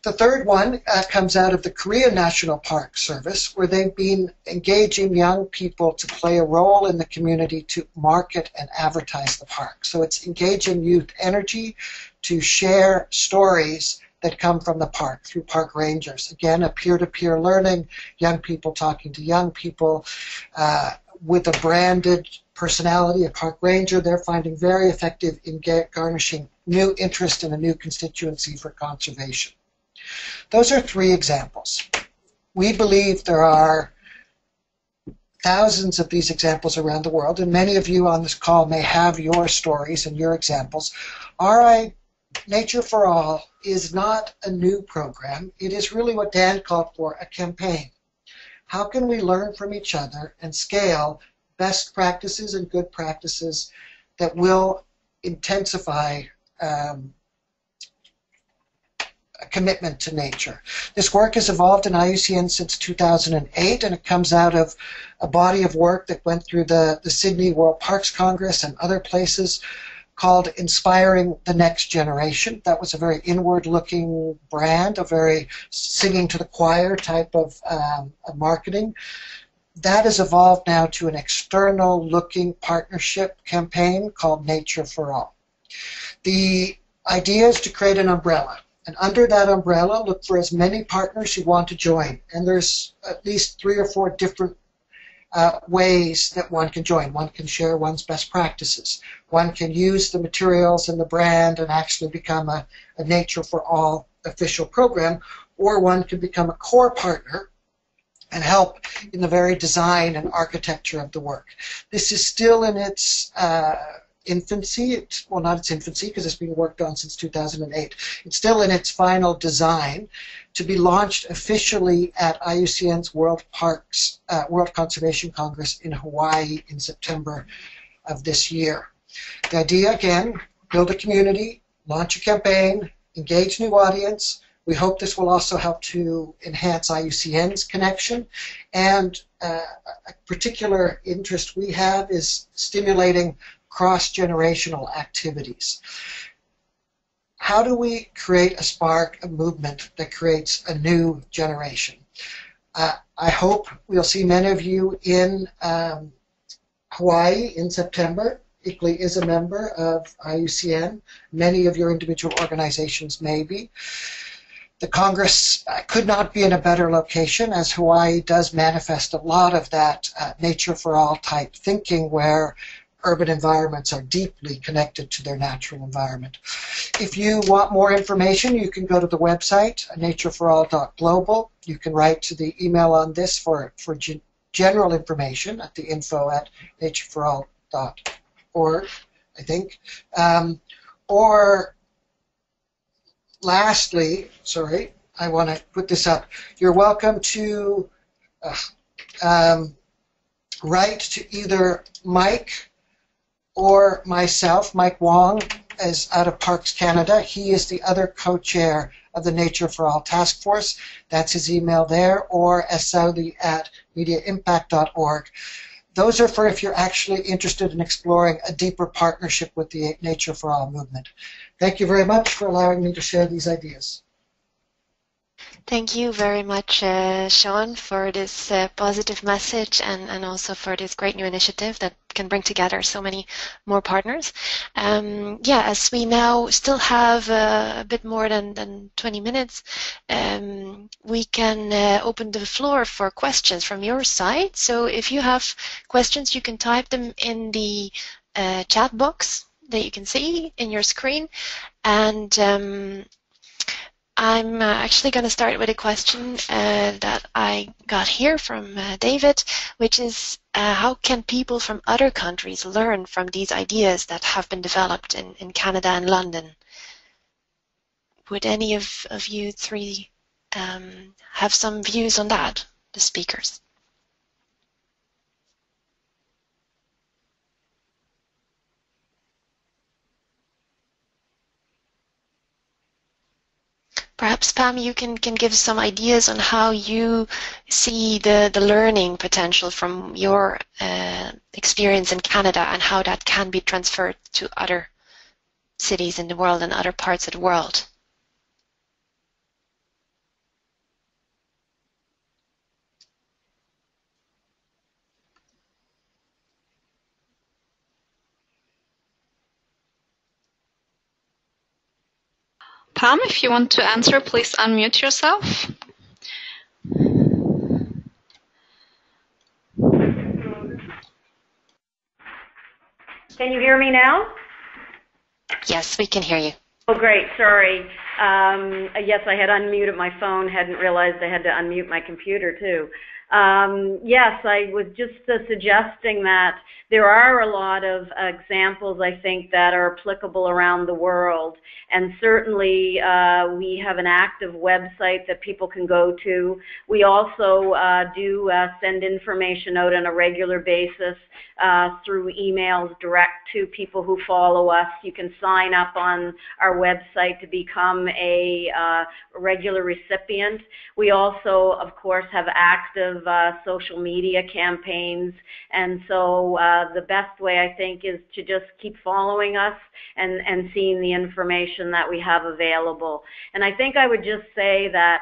The third one comes out of the Korea National Park Service, where they've been engaging young people to play a role in the community to market and advertise the park. So it's engaging youth energy to share stories that come from the park through park rangers. Again, a peer-to-peer learning, young people talking to young people with a branded personality, a park ranger. They're finding very effective in garnishing new interest in a new constituency for conservation. Those are 3 examples. We believe there are thousands of these examples around the world, and many of you on this call may have your stories and your examples. Nature for All is not a new program. It is really what Dan called for, a campaign. How can we learn from each other and scale best practices and good practices that will intensify a commitment to nature? This work has evolved in IUCN since 2008, and it comes out of a body of work that went through the Sydney World Parks Congress and other places called Inspiring the Next Generation. That was a very inward-looking brand, a very singing to the choir type of marketing. That has evolved now to an external-looking partnership campaign called Nature for All. The idea is to create an umbrella. And under that umbrella, look for as many partners who want to join. And there's at least 3 or 4 different ways that one can join. One can share one's best practices. One can use the materials and the brand and actually become a Nature for All official program. Or one can become a core partner and help in the very design and architecture of the work. This is still in its infancy. Well, not its infancy, because it's been worked on since 2008. It's still in its final design to be launched officially at IUCN's World Conservation Congress in Hawaii in September of this year. The idea, again, build a community, launch a campaign, engage new audience. We hope this will also help to enhance IUCN's connection. And a particular interest we have is stimulating cross-generational activities. How do we create a spark, a movement that creates a new generation? I hope we'll see many of you in Hawaii in September. ICLEI is a member of IUCN. Many of your individual organizations may be. The Congress could not be in a better location, as Hawaii does manifest a lot of that Nature for All type thinking, where urban environments are deeply connected to their natural environment. If you want more information, you can go to the website, natureforall.global. You can write to the email on this for general information at the info@natureforall.org, I think. Or lastly, sorry, I want to put this up. You're welcome to write to either Mike or myself. Mike Wong is out of Parks Canada. He is the other co-chair of the Nature for All Task Force. That's his email there, or Saathi@mediaimpact.org. Those are for if you're actually interested in exploring a deeper partnership with the Nature for All movement. Thank you very much for allowing me to share these ideas. Thank you very much, Sean, for this positive message and also for this great new initiative that can bring together so many more partners. As we now still have a bit more than 20 minutes, we can open the floor for questions from your side. So if you have questions, you can type them in the chat box that you can see in your screen. And I'm actually going to start with a question that I got here from David, which is how can people from other countries learn from these ideas that have been developed in Canada and London? Would any of you 3 have some views on that, the speakers? Perhaps, Pam, you can give some ideas on how you see the learning potential from your experience in Canada and how that can be transferred to other cities in the world and other parts of the world. Pam, if you want to answer, please unmute yourself. Can you hear me now? Yes, we can hear you. Oh, great. Sorry. Yes, I had unmuted my phone, hadn't realized I had to unmute my computer, too. Yes, I was just suggesting that there are a lot of examples, I think, that are applicable around the world. And certainly we have an active website that people can go to. We also do send information out on a regular basis through emails direct to people who follow us. You can sign up on our website to become a regular recipient. We also, of course, have active social media campaigns, and so the best way, I think, is to just keep following us and seeing the information that we have available. And I think I would just say that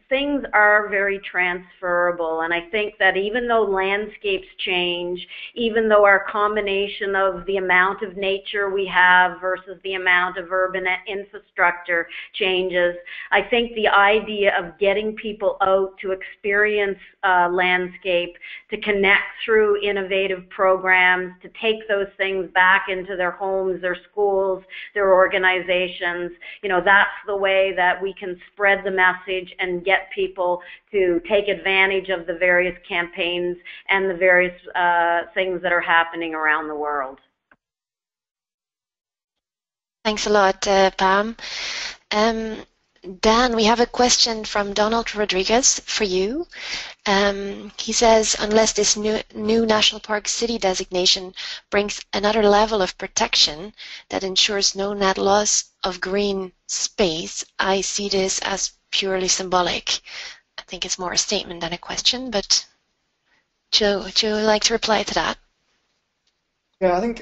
things are very transferable, and I think that even though landscapes change, even though our combination of the amount of nature we have versus the amount of urban infrastructure changes, I think the idea of getting people out to experience landscape, to connect through innovative programs, to take those things back into their homes, their schools, their organizations, that's the way that we can spread the message and get people to take advantage of the various campaigns and the various things that are happening around the world. Thanks a lot, Pam. Dan, we have a question from Donald Rodriguez for you. He says, unless this new National Park City designation brings another level of protection that ensures no net loss of green space, I see this as purely symbolic. I think it's more a statement than a question, but Joe, would you like to reply to that? Yeah, I think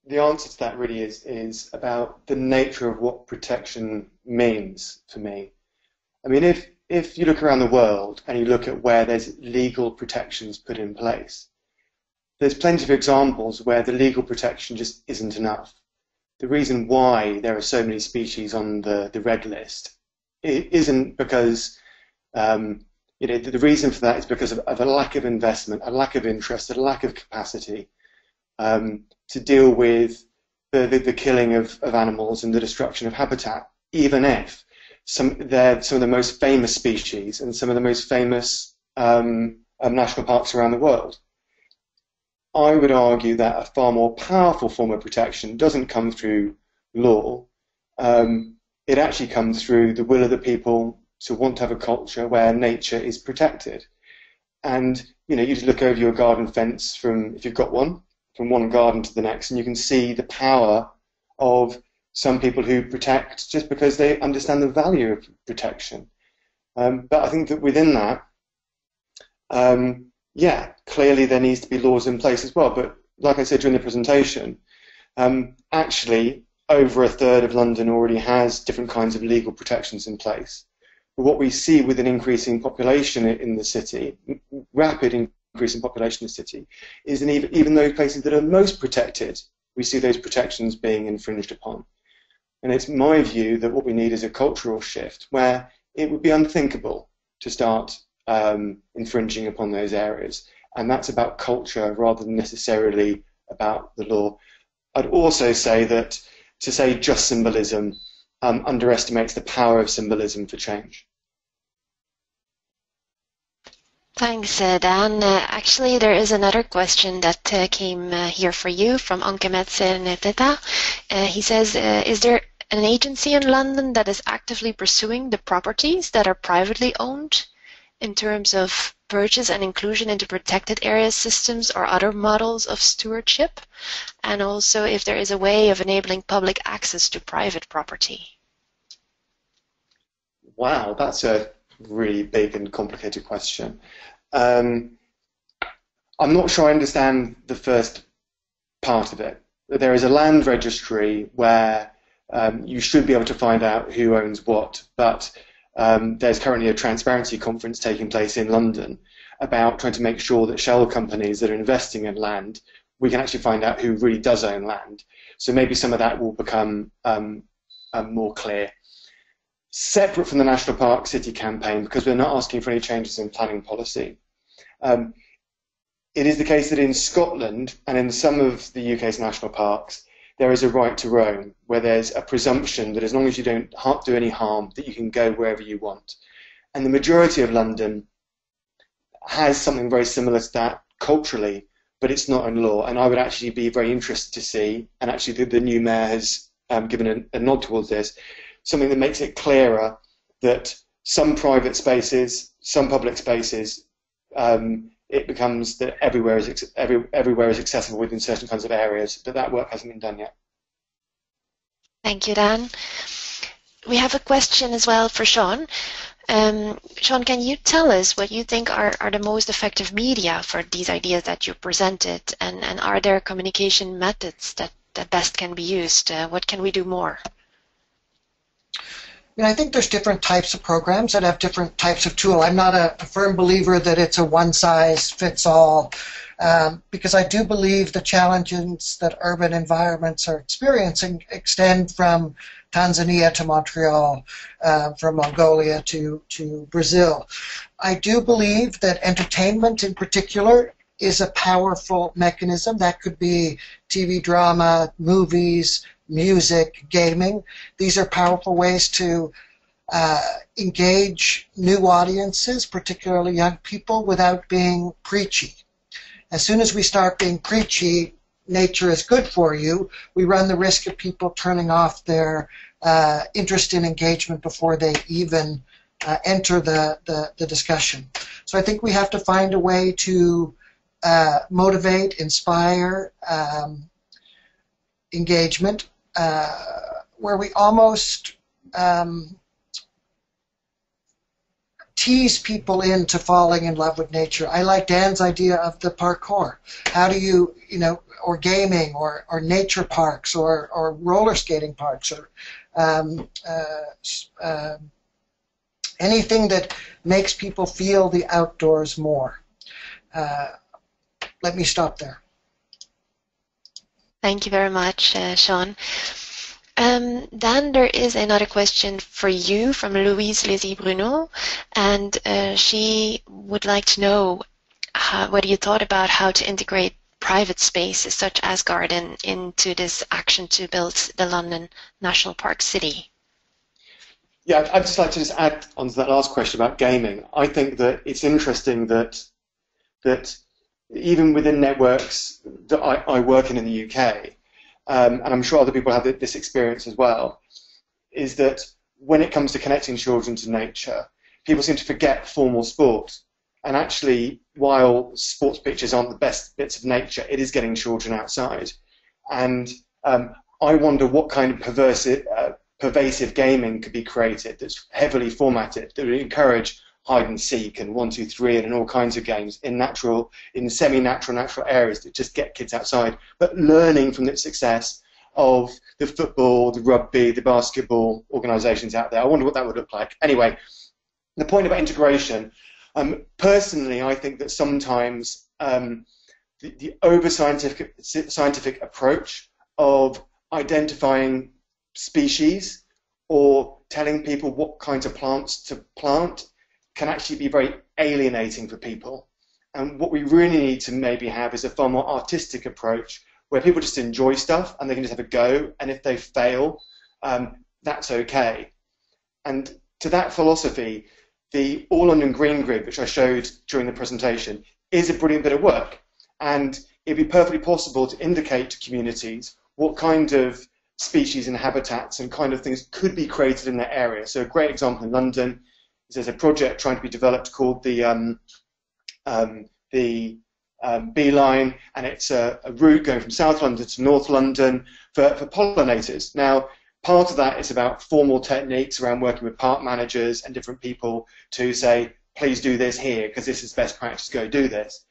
the answer to that really is about the nature of what protection means for me. I mean, if you look around the world and you look at where there's legal protections put in place, there's plenty of examples where the legal protection just isn't enough. The reason why there are so many species on the red list, it isn't because, the reason for that is because of a lack of investment, a lack of interest, a lack of capacity to deal with the killing of animals and the destruction of habitat, even if they're some of the most famous species and some of the most famous national parks around the world. I would argue that a far more powerful form of protection doesn't come through law. It actually comes through the will of the people to want to have a culture where nature is protected. And you just look over your garden fence if you've got one, from one garden to the next, and you can see the power of some people who protect just because they understand the value of protection. But I think that within that, clearly there needs to be laws in place as well. But like I said during the presentation, actually over a third of London already has different kinds of legal protections in place. But what we see with an increasing population in the city, rapid increase in population in the city, is in even those places that are most protected, we see those protections being infringed upon. And it's my view that what we need is a cultural shift where it would be unthinkable to start infringing upon those areas. And that's about culture rather than necessarily about the law. I'd also say that to say just symbolism underestimates the power of symbolism for change. Thanks, Dan. Actually, there is another question that came here for you from Anke Metze-Neteta. He says, is there an agency in London that is actively pursuing the properties that are privately owned in terms of purchase and inclusion into protected area systems or other models of stewardship? And also if there is a way of enabling public access to private property. Wow, that's a really big and complicated question. I'm not sure I understand the first part of it. There is a land registry where you should be able to find out who owns what, but there's currently a transparency conference taking place in London about trying to make sure that shell companies that are investing in land, we can actually find out who really does own land. So maybe some of that will become more clear. Separate from the National Park City campaign, because we're not asking for any changes in planning policy. It is the case that in Scotland and in some of the UK's national parks, there is a right to roam, where there's a presumption that as long as you don't do any harm, that you can go wherever you want. And the majority of London has something very similar to that culturally, but it's not in law. And I would actually be very interested to see, and actually the new mayor has given a nod towards this, something that makes it clearer that some private spaces, some public spaces, it becomes that everywhere is accessible within certain kinds of areas, but that work hasn't been done yet. Thank you, Dan. We have a question as well for Sean. Sean, can you tell us what you think are the most effective media for these ideas that you presented, and are there communication methods that best can be used? What can we do more? I think there's different types of programs that have different types of tool. I'm not a firm believer that it's a one-size-fits-all, because I do believe the challenges that urban environments are experiencing extend from Tanzania to Montreal, from Mongolia to Brazil. I do believe that entertainment in particular is a powerful mechanism. That could be TV drama, movies, music, gaming. These are powerful ways to engage new audiences, particularly young people, without being preachy. As soon as we start being preachy, nature is good for you, we run the risk of people turning off their interest in engagement before they even enter the discussion. So I think we have to find a way to motivate, inspire engagement, where we almost tease people into falling in love with nature. I like Dan's idea of the parkour. How do you, or gaming, or nature parks, or roller skating parks, or anything that makes people feel the outdoors more. Let me stop there. Thank you very much, Sean. Dan, there is another question for you from Louise Lizzie Bruno, and she would like to know what you thought about how to integrate private spaces such as garden into this action to build the London National Park City. Yeah, I'd just like to add on to that last question about gaming. I think that it's interesting that even within networks that I work in the UK, and I'm sure other people have this experience as well, is that when it comes to connecting children to nature, people seem to forget formal sport. And actually, while sports pitches aren't the best bits of nature, it is getting children outside. And I wonder what kind of pervasive gaming could be created that's heavily formatted, that would encourage hide and seek and 1, 2, 3 and all kinds of games in semi-natural areas that just get kids outside, but learning from the success of the football, the rugby, the basketball organisations out there. I wonder what that would look like. Anyway, the point about integration, personally, I think that sometimes the over-scientific approach of identifying species or telling people what kinds of plants to plant can actually be very alienating for people. And what we really need to maybe have is a far more artistic approach where people just enjoy stuff and they can just have a go, and if they fail, that's okay. And to that philosophy, the All London Green Grid, which I showed during the presentation, is a brilliant bit of work. And it'd be perfectly possible to indicate to communities what kind of species and habitats and kind of things could be created in that area. So a great example in London is there's a project trying to be developed called the Bee Line, and it's a route going from South London to North London for pollinators. Now, part of that is about formal techniques around working with park managers and different people to say, please do this here, because this is best practice, go do this.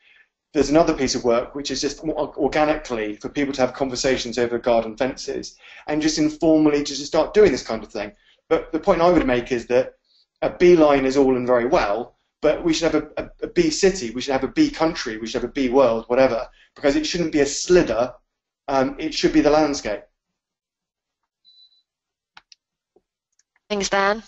There's another piece of work which is just organically for people to have conversations over garden fences and just informally to just start doing this kind of thing. But the point I would make is that a bee line is all and very well, but we should have a bee city, we should have a bee country, we should have a bee world, whatever, because it shouldn't be a slither, it should be the landscape. Thanks, Dan.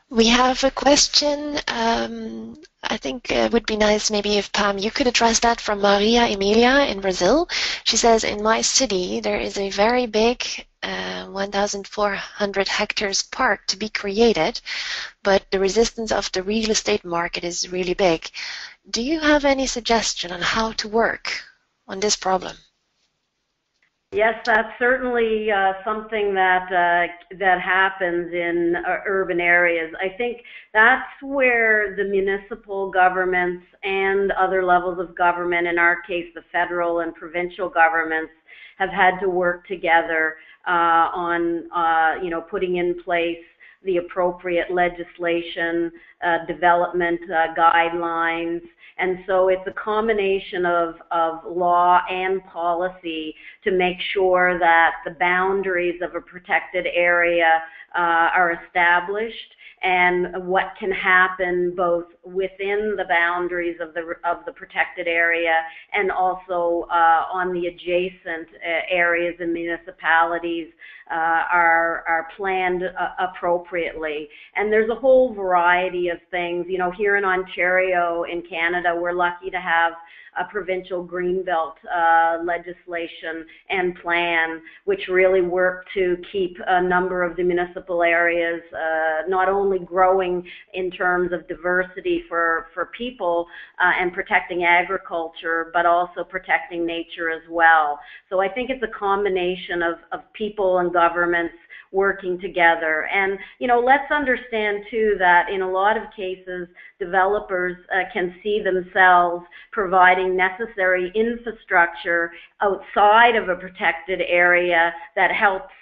We have a question. I think it would be nice maybe if Pam, you could address that from Maria Emilia in Brazil. She says, in my city, there is a very big 1,400 hectares park to be created, but the resistance of the real estate market is really big. Do you have any suggestion on how to work on this problem? Yes, that's certainly something that that happens in urban areas. I think that's where the municipal governments and other levels of government, in our case the federal and provincial governments, have had to work together on putting in place the appropriate legislation, development guidelines. And so it's a combination of law and policy to make sure that the boundaries of a protected area are established, and what can happen both within the boundaries of the protected area and also on the adjacent areas and municipalities are planned appropriately. And there's a whole variety of things. You know, here in Ontario, in Canada, we're lucky to have a provincial greenbelt legislation and plan, which really work to keep a number of the municipal areas not only growing in terms of diversity for people and protecting agriculture, but also protecting nature as well. So I think it's a combination of people and governments working together. And, you know, let's understand too that in a lot of cases, developers can see themselves providing necessary infrastructure outside of a protected area that helps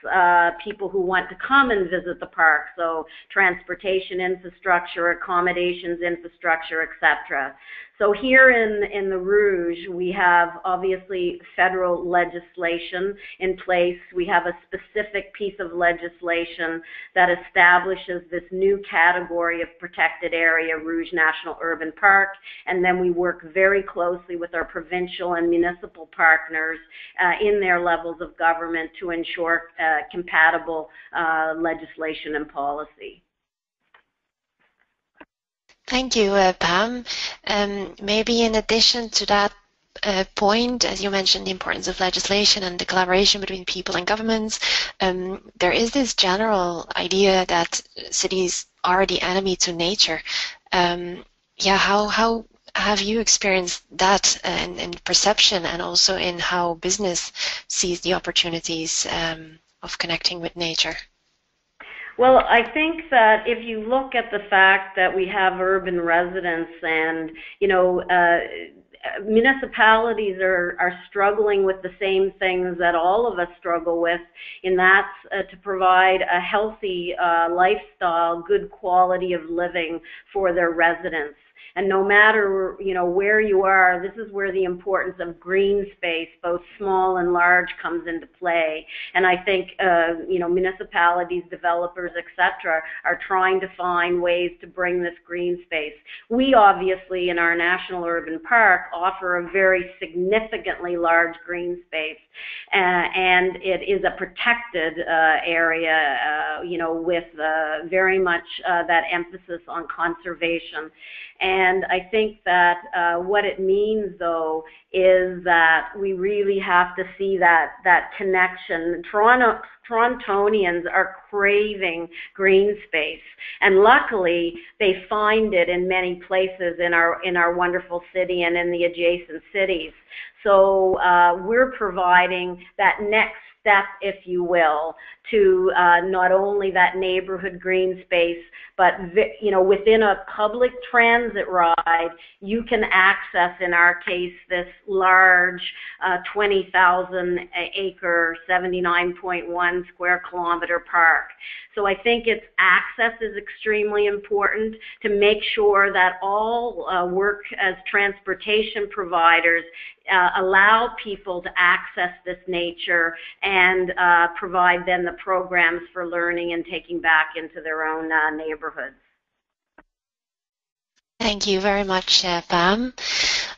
people who want to come and visit the park. So transportation infrastructure, accommodations infrastructure, etc. So here in the Rouge, we have obviously federal legislation in place. We have a specific piece of legislation that establishes this new category of protected area, Rouge National Urban Park, and then we work very closely with our provincial and municipal partners in their levels of government to ensure compatible legislation and policy. Thank you, Pam. Maybe in addition to that point, as you mentioned, the importance of legislation and the collaboration between people and governments, there is this general idea that cities are the enemy to nature. How have you experienced that in perception and also in how business sees the opportunities of connecting with nature? Well, I think that if you look at the fact that we have urban residents and, you know, municipalities are struggling with the same things that all of us struggle with, and that's to provide a healthy lifestyle, good quality of living for their residents. And no matter, you know, where you are, this is where the importance of green space, both small and large, comes into play. And I think, you know, municipalities, developers, etc., are trying to find ways to bring this green space. We obviously, in our National Urban Park, offer a very significantly large green space, and it is a protected area, you know, with very much that emphasis on conservation. And I think that what it means, though, is that we really have to see that connection. Torontonians are craving green space, and luckily they find it in many places in our wonderful city and in the adjacent cities. So we're providing that next step, if you will, to not only that neighborhood green space, but you know, within a public transit ride, you can access, in our case, this large 20,000 acre, 79.1 square kilometer park. So I think its access is extremely important to make sure that all work as transportation providers allow people to access this nature and provide them the programs for learning and taking back into their own neighborhoods. Thank you very much, Pam.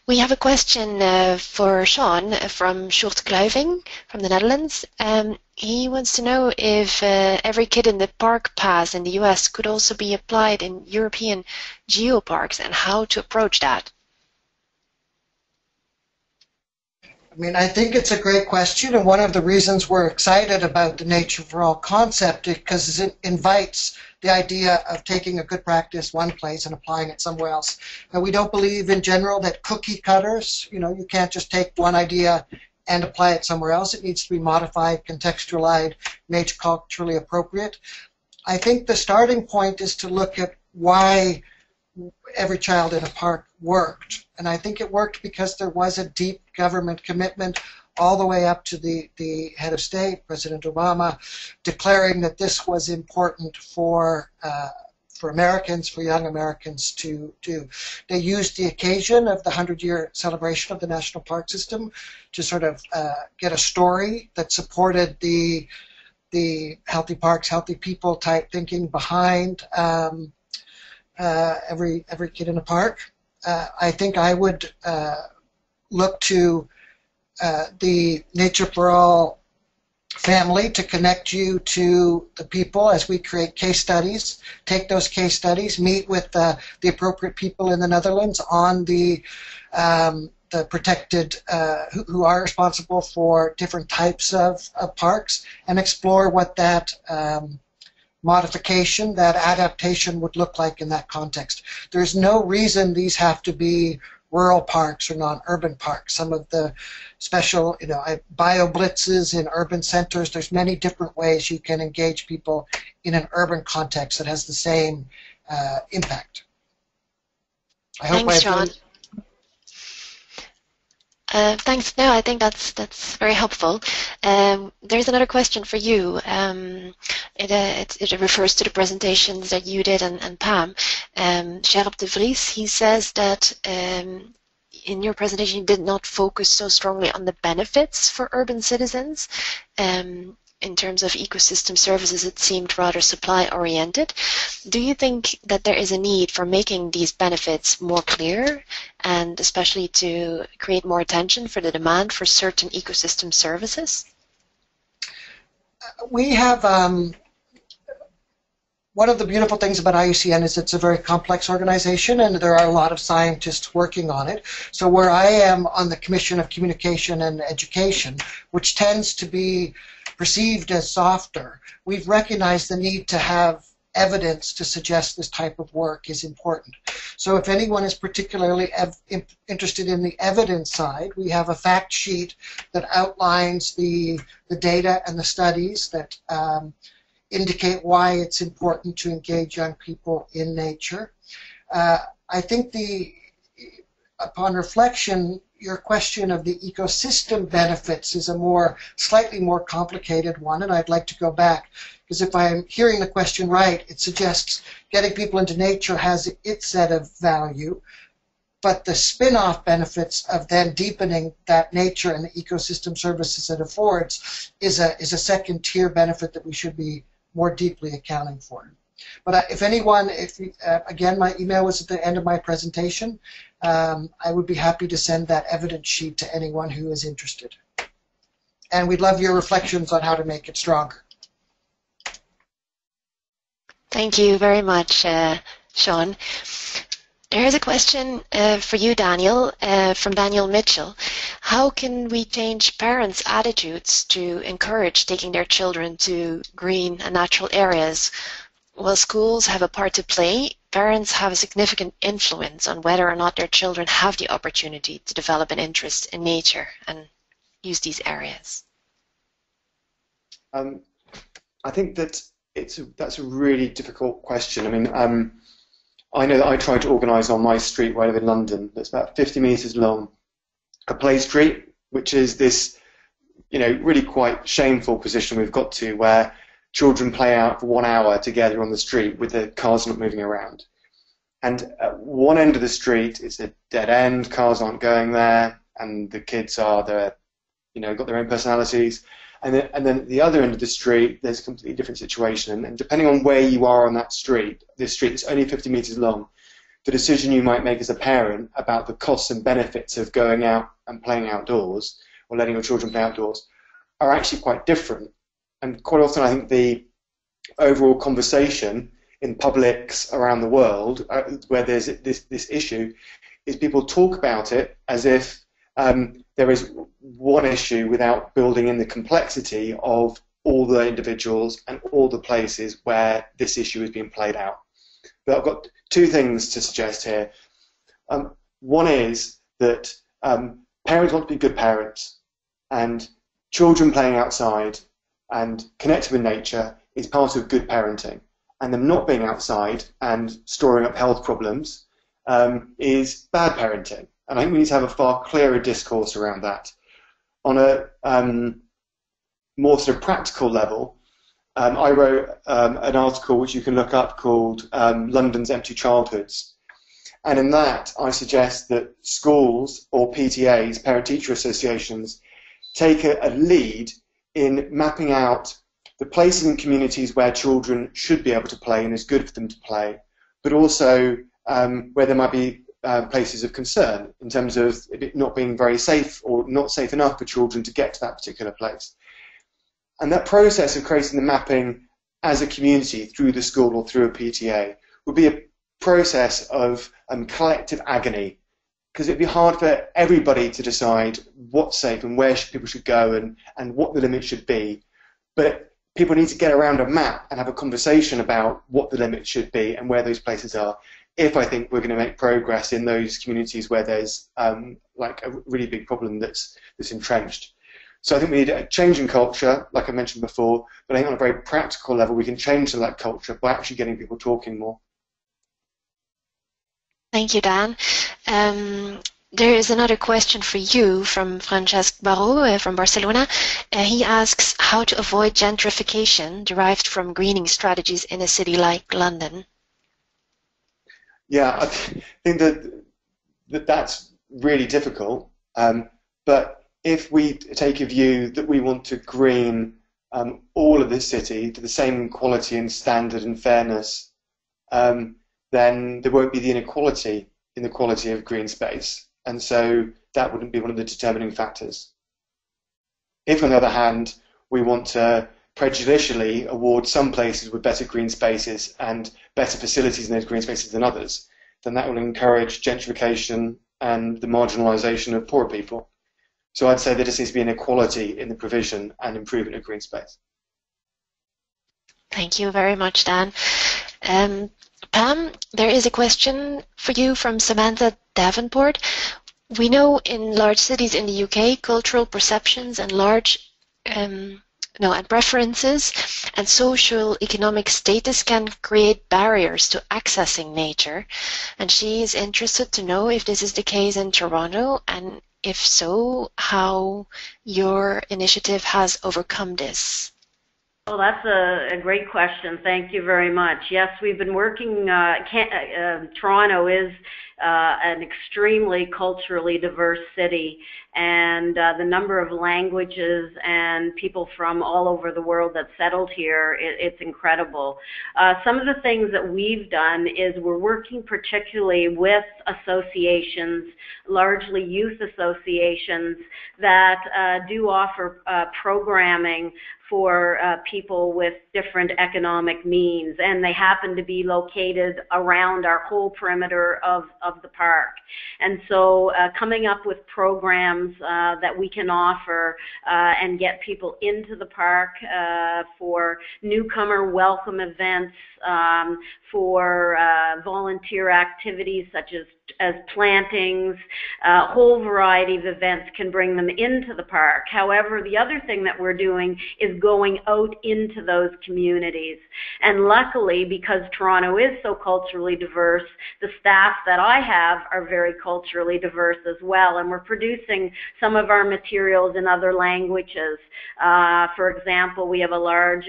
We have a question for Sean from Sjoerd Kluiving from the Netherlands. He wants to know if every kid in the park pass in the US could also be applied in European geoparks and how to approach that. I mean, I think it's a great question, and one of the reasons we're excited about the Nature for All concept is because it invites the idea of taking a good practice one place and applying it somewhere else. Now, we don't believe in general that cookie cutters, you can't just take one idea and apply it somewhere else. It needs to be modified, contextualized, nature culturally appropriate. I think the starting point is to look at why every child in a park worked. And I think it worked because there was a deep government commitment all the way up to the head of state, President Obama, declaring that this was important for Americans, for young Americans to do. They used the occasion of the 100-year celebration of the National Park System to sort of get a story that supported the healthy parks, healthy people type thinking behind every kid in a park. I think I would look to the Nature for All family to connect you to the people as we create case studies. Take those case studies, meet with the appropriate people in the Netherlands on the protected, who are responsible for different types of parks, and explore what that modification, that adaptation would look like in that context. There's no reason these have to be rural parks or non-urban parks. Some of the special, bio-blitzes in urban centers, there's many different ways you can engage people in an urban context that has the same impact. Thanks, Sean. Thanks. No, I think that's very helpful. There's another question for you. It refers to the presentations that you did and Pam. Gerard de Vries, he says that in your presentation you did not focus so strongly on the benefits for urban citizens. In terms of ecosystem services, it seemed rather supply-oriented. Do you think that there is a need for making these benefits more clear, and especially to create more attention for the demand for certain ecosystem services? We have, one of the beautiful things about IUCN is it's a very complex organization, and there are a lot of scientists working on it. So where I am on the Commission of Communication and Education, which tends to be perceived as softer, we've recognized the need to have evidence to suggest this type of work is important. So if anyone is particularly interested in the evidence side, we have a fact sheet that outlines the data and the studies that indicate why it's important to engage young people in nature. I think upon reflection, your question of the ecosystem benefits is a slightly more complicated one, and I'd like to go back, because if I'm hearing the question right, it suggests getting people into nature has its set of value, but the spin-off benefits of then deepening that nature and the ecosystem services it affords is a second-tier benefit that we should be more deeply accounting for. But if anyone, again, my email was at the end of my presentation. I would be happy to send that evidence sheet to anyone who is interested. And we'd love your reflections on how to make it stronger. Thank you very much, Sean. There's a question for you, Daniel, from Daniel Mitchell. How can we change parents' attitudes to encourage taking their children to green and natural areas? While schools have a part to play, parents have a significant influence on whether or not their children have the opportunity to develop an interest in nature and use these areas. I think that that's a really difficult question. I mean, I know that I tried to organise on my street where I live in London, that's about 50 metres long, a play street, which is this, really quite shameful position we've got to, where children play out for 1 hour together on the street with the cars not moving around. And at one end of the street, it's a dead end, cars aren't going there, and the kids are there, got their own personalities. And then at the other end of the street, there's a completely different situation. And depending on where you are on that street, this street is only 50 metres long, the decision you might make as a parent about the costs and benefits of going out and playing outdoors or letting your children play outdoors are actually quite different. And quite often I think the overall conversation in publics around the world where there's this issue is people talk about it as if there is one issue without building in the complexity of all the individuals and all the places where this issue is being played out. But I've got two things to suggest here. One is that parents want to be good parents, and children playing outside and connecting with nature is part of good parenting. And them not being outside and storing up health problems is bad parenting. And I think we need to have a far clearer discourse around that. On a more sort of practical level, I wrote an article which you can look up called London's Empty Childhoods. And in that, I suggest that schools or PTAs, parent-teacher associations, take a lead in mapping out the places and communities where children should be able to play and is good for them to play, but also where there might be places of concern in terms of it not being very safe or not safe enough for children to get to that particular place. And that process of creating the mapping as a community through the school or through a PTA would be a process of collective agony, because it'd be hard for everybody to decide what's safe and where people should go and what the limits should be. But people need to get around a map and have a conversation about what the limits should be and where those places are, if I think we're going to make progress in those communities where there's like a really big problem that's entrenched. So I think we need a change in culture, like I mentioned before, but I think on a very practical level we can change that culture by actually getting people talking more. Thank you, Dan. There is another question for you from Francesc Baró from Barcelona. He asks how to avoid gentrification derived from greening strategies in a city like London. Yeah, I think that's really difficult. But if we take a view that we want to green all of this city to the same quality and standard and fairness, then there won't be the inequality in the quality of green space. And so that wouldn't be one of the determining factors. If, on the other hand, we want to prejudicially award some places with better green spaces and better facilities in those green spaces than others, then that will encourage gentrification and the marginalisation of poorer people. So I'd say there just needs to be an equality in the provision and improvement of green space. Thank you very much, Dan. Pam, there is a question for you from Samantha Davenport. We know in large cities in the UK, cultural perceptions and and preferences and social economic status can create barriers to accessing nature. And she is interested to know if this is the case in Toronto, and if so, how your initiative has overcome this. Well, that's a great question. Thank you very much. Yes, we've been working, Toronto is an extremely culturally diverse city, and the number of languages and people from all over the world that settled here, it's incredible. Some of the things that we've done is we're working particularly with associations, largely youth associations, that do offer programming for people with different economic means, and they happen to be located around our whole perimeter of the park. And so coming up with programs that we can offer and get people into the park for newcomer welcome events, for volunteer activities such as plantings, a whole variety of events can bring them into the park. However, the other thing that we're doing is going out into those communities. And luckily, because Toronto is so culturally diverse, the staff that I I have are very culturally diverse as well, and we're producing some of our materials in other languages. For example, we have a large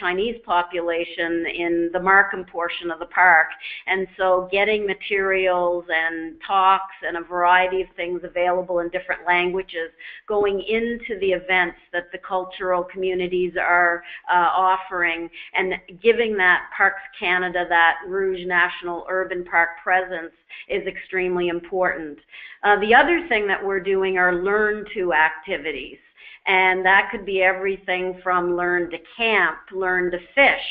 Chinese population in the Markham portion of the park, and so getting materials and talks and a variety of things available in different languages going into the events that the cultural communities are offering, and giving that Parks Canada, that Rouge National Urban Park presence is extremely important. The other thing that we're doing are learn to activities. And that could be everything from learn to camp, learn to fish,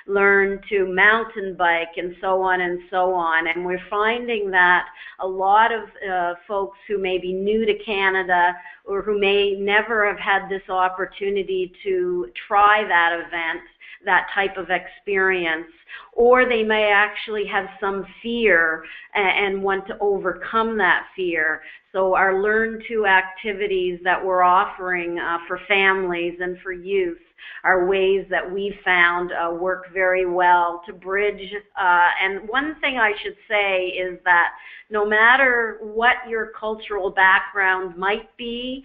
learn to mountain bike, and so on and so on. And we're finding that a lot of folks who may be new to Canada or who may never have had this opportunity to try that event, that type of experience, or they may actually have some fear and want to overcome that fear. So our Learn To activities that we're offering for families and for youth are ways that we found work very well to bridge. And one thing I should say is that no matter what your cultural background might be,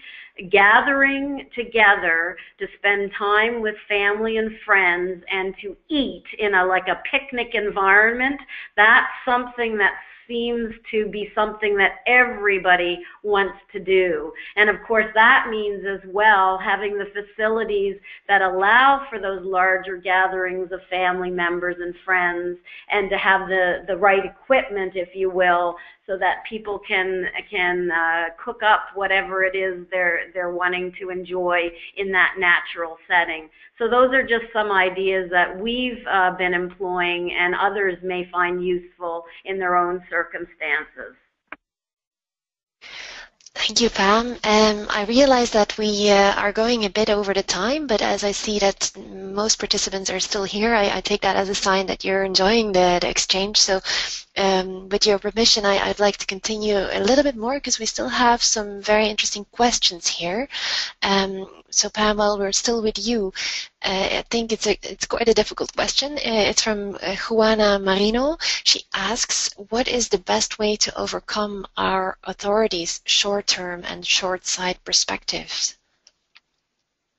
gathering together to spend time with family and friends and to eat in like a picnic environment, that's something that seems to be something that everybody wants to do. And of course that means as well having the facilities that allow for those larger gatherings of family members and friends, and to have the right equipment, if you will, so that people can cook up whatever it is they're wanting to enjoy in that natural setting. So those are just some ideas that we've been employing and others may find useful in their own circumstances. Thank you, Pam. I realize that we are going a bit over the time, but as I see that most participants are still here, I take that as a sign that you're enjoying the exchange. So with your permission, I'd like to continue a little bit more because we still have some very interesting questions here. So Pam, while we're still with you, I think it's quite a difficult question. It's from Juana Marino. She asks, what is the best way to overcome our authorities' short-term and short-sight perspectives?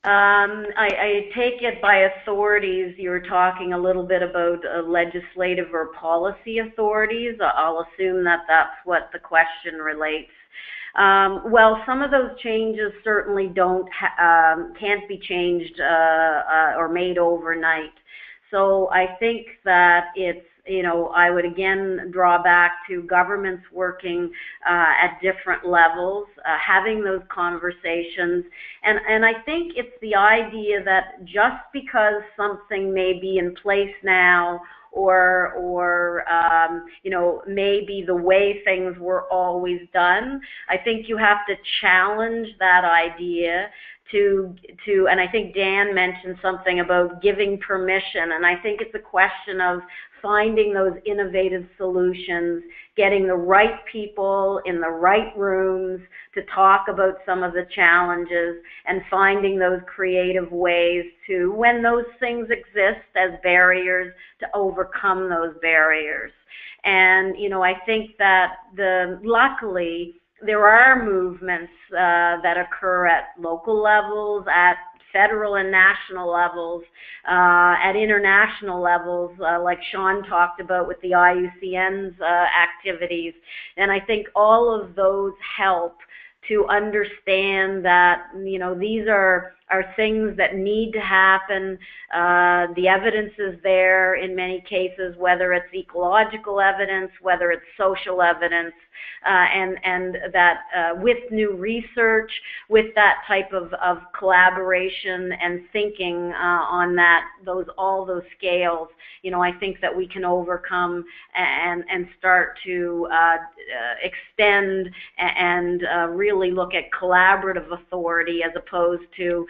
I take it by authorities, you're talking a little bit about legislative or policy authorities. I'll assume that that's what the question relates. Well, some of those changes certainly can't be changed or made overnight. So I think that it's, I would again draw back to governments working at different levels, having those conversations. And I think it's the idea that just because something may be in place now or maybe the way things were always done, I think you have to challenge that idea and I think Dan mentioned something about giving permission, and I think it's a question of finding those innovative solutions, getting the right people in the right rooms to talk about some of the challenges, and finding those creative ways to, when those things exist as barriers, to overcome those barriers. And, I think that luckily, there are movements that occur at local levels, at federal and national levels, at international levels, like Sean talked about with the IUCN's activities. And I think all of those help to understand that, these are things that need to happen. The evidence is there in many cases, whether it's ecological evidence, whether it's social evidence, and that with new research, with that type of collaboration and thinking on all those scales, I think that we can overcome and start to extend and really look at collaborative authority as opposed to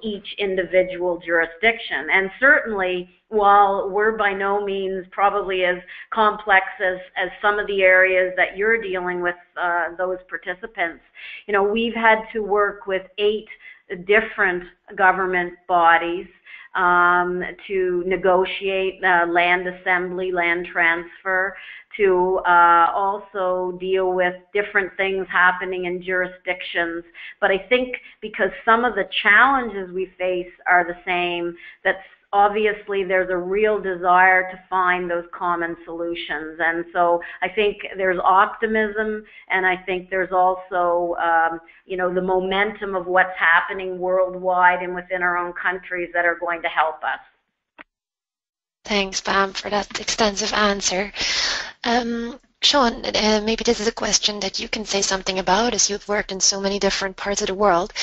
each individual jurisdiction. And certainly, while we're by no means probably as complex as some of the areas that you're dealing with, those participants, we've had to work with 8 different government bodies to negotiate land assembly, land transfer, to also deal with different things happening in jurisdictions. But I think because some of the challenges we face are the same, that's obviously there's a real desire to find those common solutions. And so I think there's optimism, and I think there's also, you know, the momentum of what's happening worldwide and within our own countries that are going to help us. Thanks, Pam, for that extensive answer. Sean, maybe this is a question that you can say something about, as you've worked in so many different parts of the world.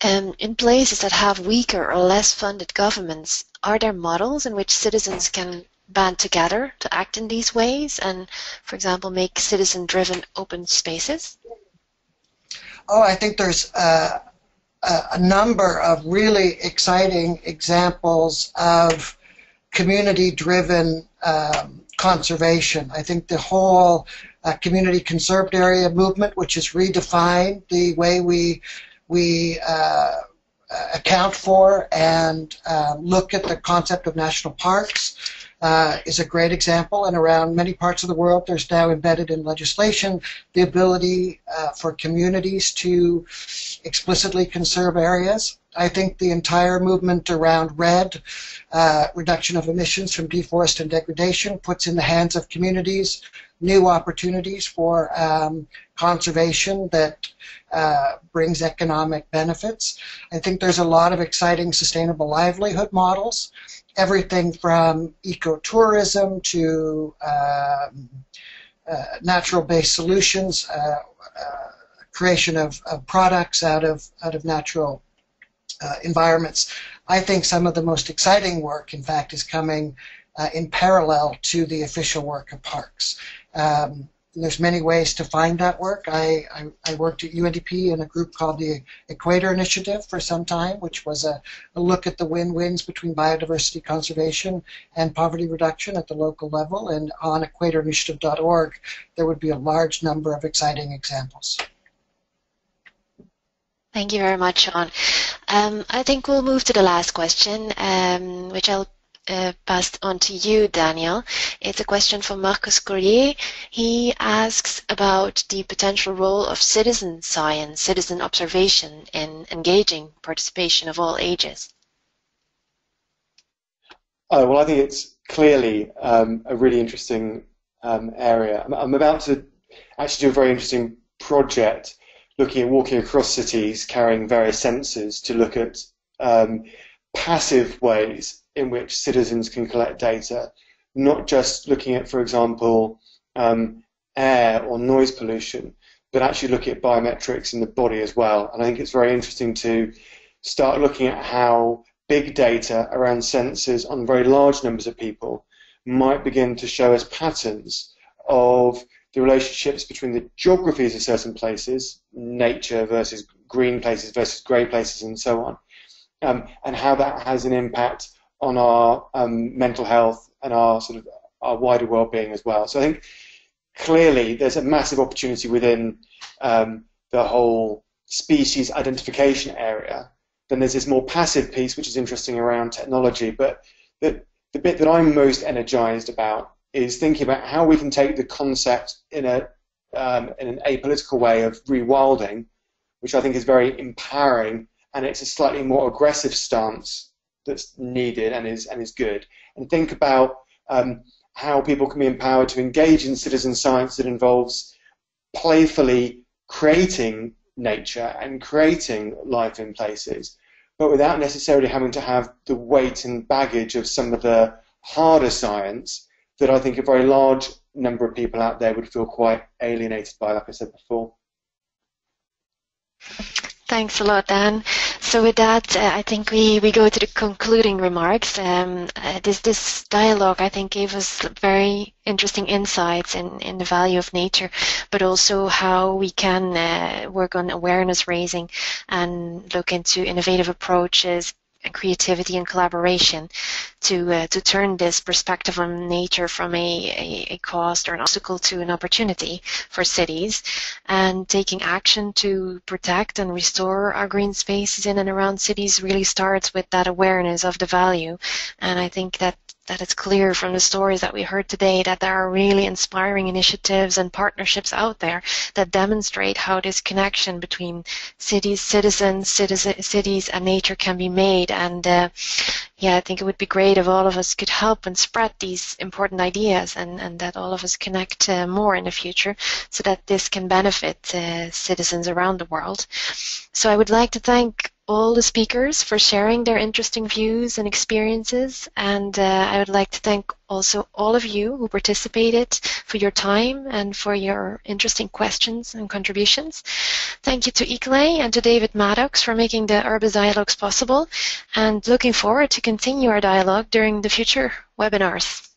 In places that have weaker or less funded governments, are there models in which citizens can band together to act in these ways and, for example, make citizen-driven open spaces? Oh, I think there's a number of really exciting examples of community-driven conservation. I think the whole community conserved area movement, which has redefined the way we account for and look at the concept of national parks, is a great example. And around many parts of the world, there's now embedded in legislation the ability for communities to explicitly conserve areas. I think the entire movement around RED, reduction of emissions from deforestation and degradation, puts in the hands of communities new opportunities for conservation that brings economic benefits. I think there's a lot of exciting sustainable livelihood models, everything from ecotourism to natural-based solutions, creation of products out of natural environments. I think some of the most exciting work, in fact, is coming in parallel to the official work of parks. There's many ways to find that work. I worked at UNDP in a group called the Equator Initiative for some time, which was a look at the win-wins between biodiversity conservation and poverty reduction at the local level. And on equatorinitiative.org, there would be a large number of exciting examples. Thank you very much, Sean. I think we'll move to the last question, which I'll pass on to you, Daniel. It's a question from Marcus Collier. He asks about the potential role of citizen science, citizen observation in engaging participation of all ages. Well, I think it's clearly a really interesting area. I'm about to actually do a very interesting project looking at walking across cities carrying various sensors to look at passive ways in which citizens can collect data, not just looking at, for example, air or noise pollution, but actually looking at biometrics in the body as well. And I think it's very interesting to start looking at how big data around sensors on very large numbers of people might begin to show us patterns of the relationships between the geographies of certain places, nature versus green places versus grey places, and so on, and how that has an impact on our mental health and our sort of our wider well-being as well. So I think clearly there's a massive opportunity within the whole species identification area. Then there's this more passive piece, which is interesting around technology, but the bit that I'm most energized about is thinking about how we can take the concept in an apolitical way of rewilding, which I think is very empowering, and it's a slightly more aggressive stance that's needed and is good. And think about how people can be empowered to engage in citizen science that involves playfully creating nature and creating life in places, but without necessarily having to have the weight and baggage of some of the harder science that I think a very large number of people out there would feel quite alienated by, like I said before. Thanks a lot, Dan. So with that, I think we go to the concluding remarks. This dialogue, I think, gave us very interesting insights in the value of nature, but also how we can work on awareness raising and look into innovative approaches creativity and collaboration to turn this perspective on nature from a cost or an obstacle to an opportunity for cities, and taking action to protect and restore our green spaces in and around cities really starts with that awareness of the value. And I think that it's clear from the stories that we heard today that there are really inspiring initiatives and partnerships out there that demonstrate how this connection between cities, citizens, cities and nature can be made. And yeah, I think it would be great if all of us could help and spread these important ideas, and that all of us connect more in the future so that this can benefit citizens around the world. So I would like to thank all the speakers for sharing their interesting views and experiences, and I would like to thank also all of you who participated for your time and for your interesting questions and contributions. Thank you to ICLEI and to David Maddox for making the URBIS Dialogues possible, and looking forward to continue our dialogue during the future webinars.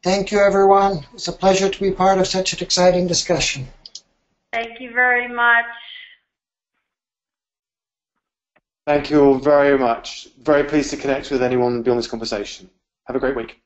Thank you, everyone. It's a pleasure to be part of such an exciting discussion. Thank you very much. Thank you all very much. Very pleased to connect with anyone beyond this conversation. Have a great week.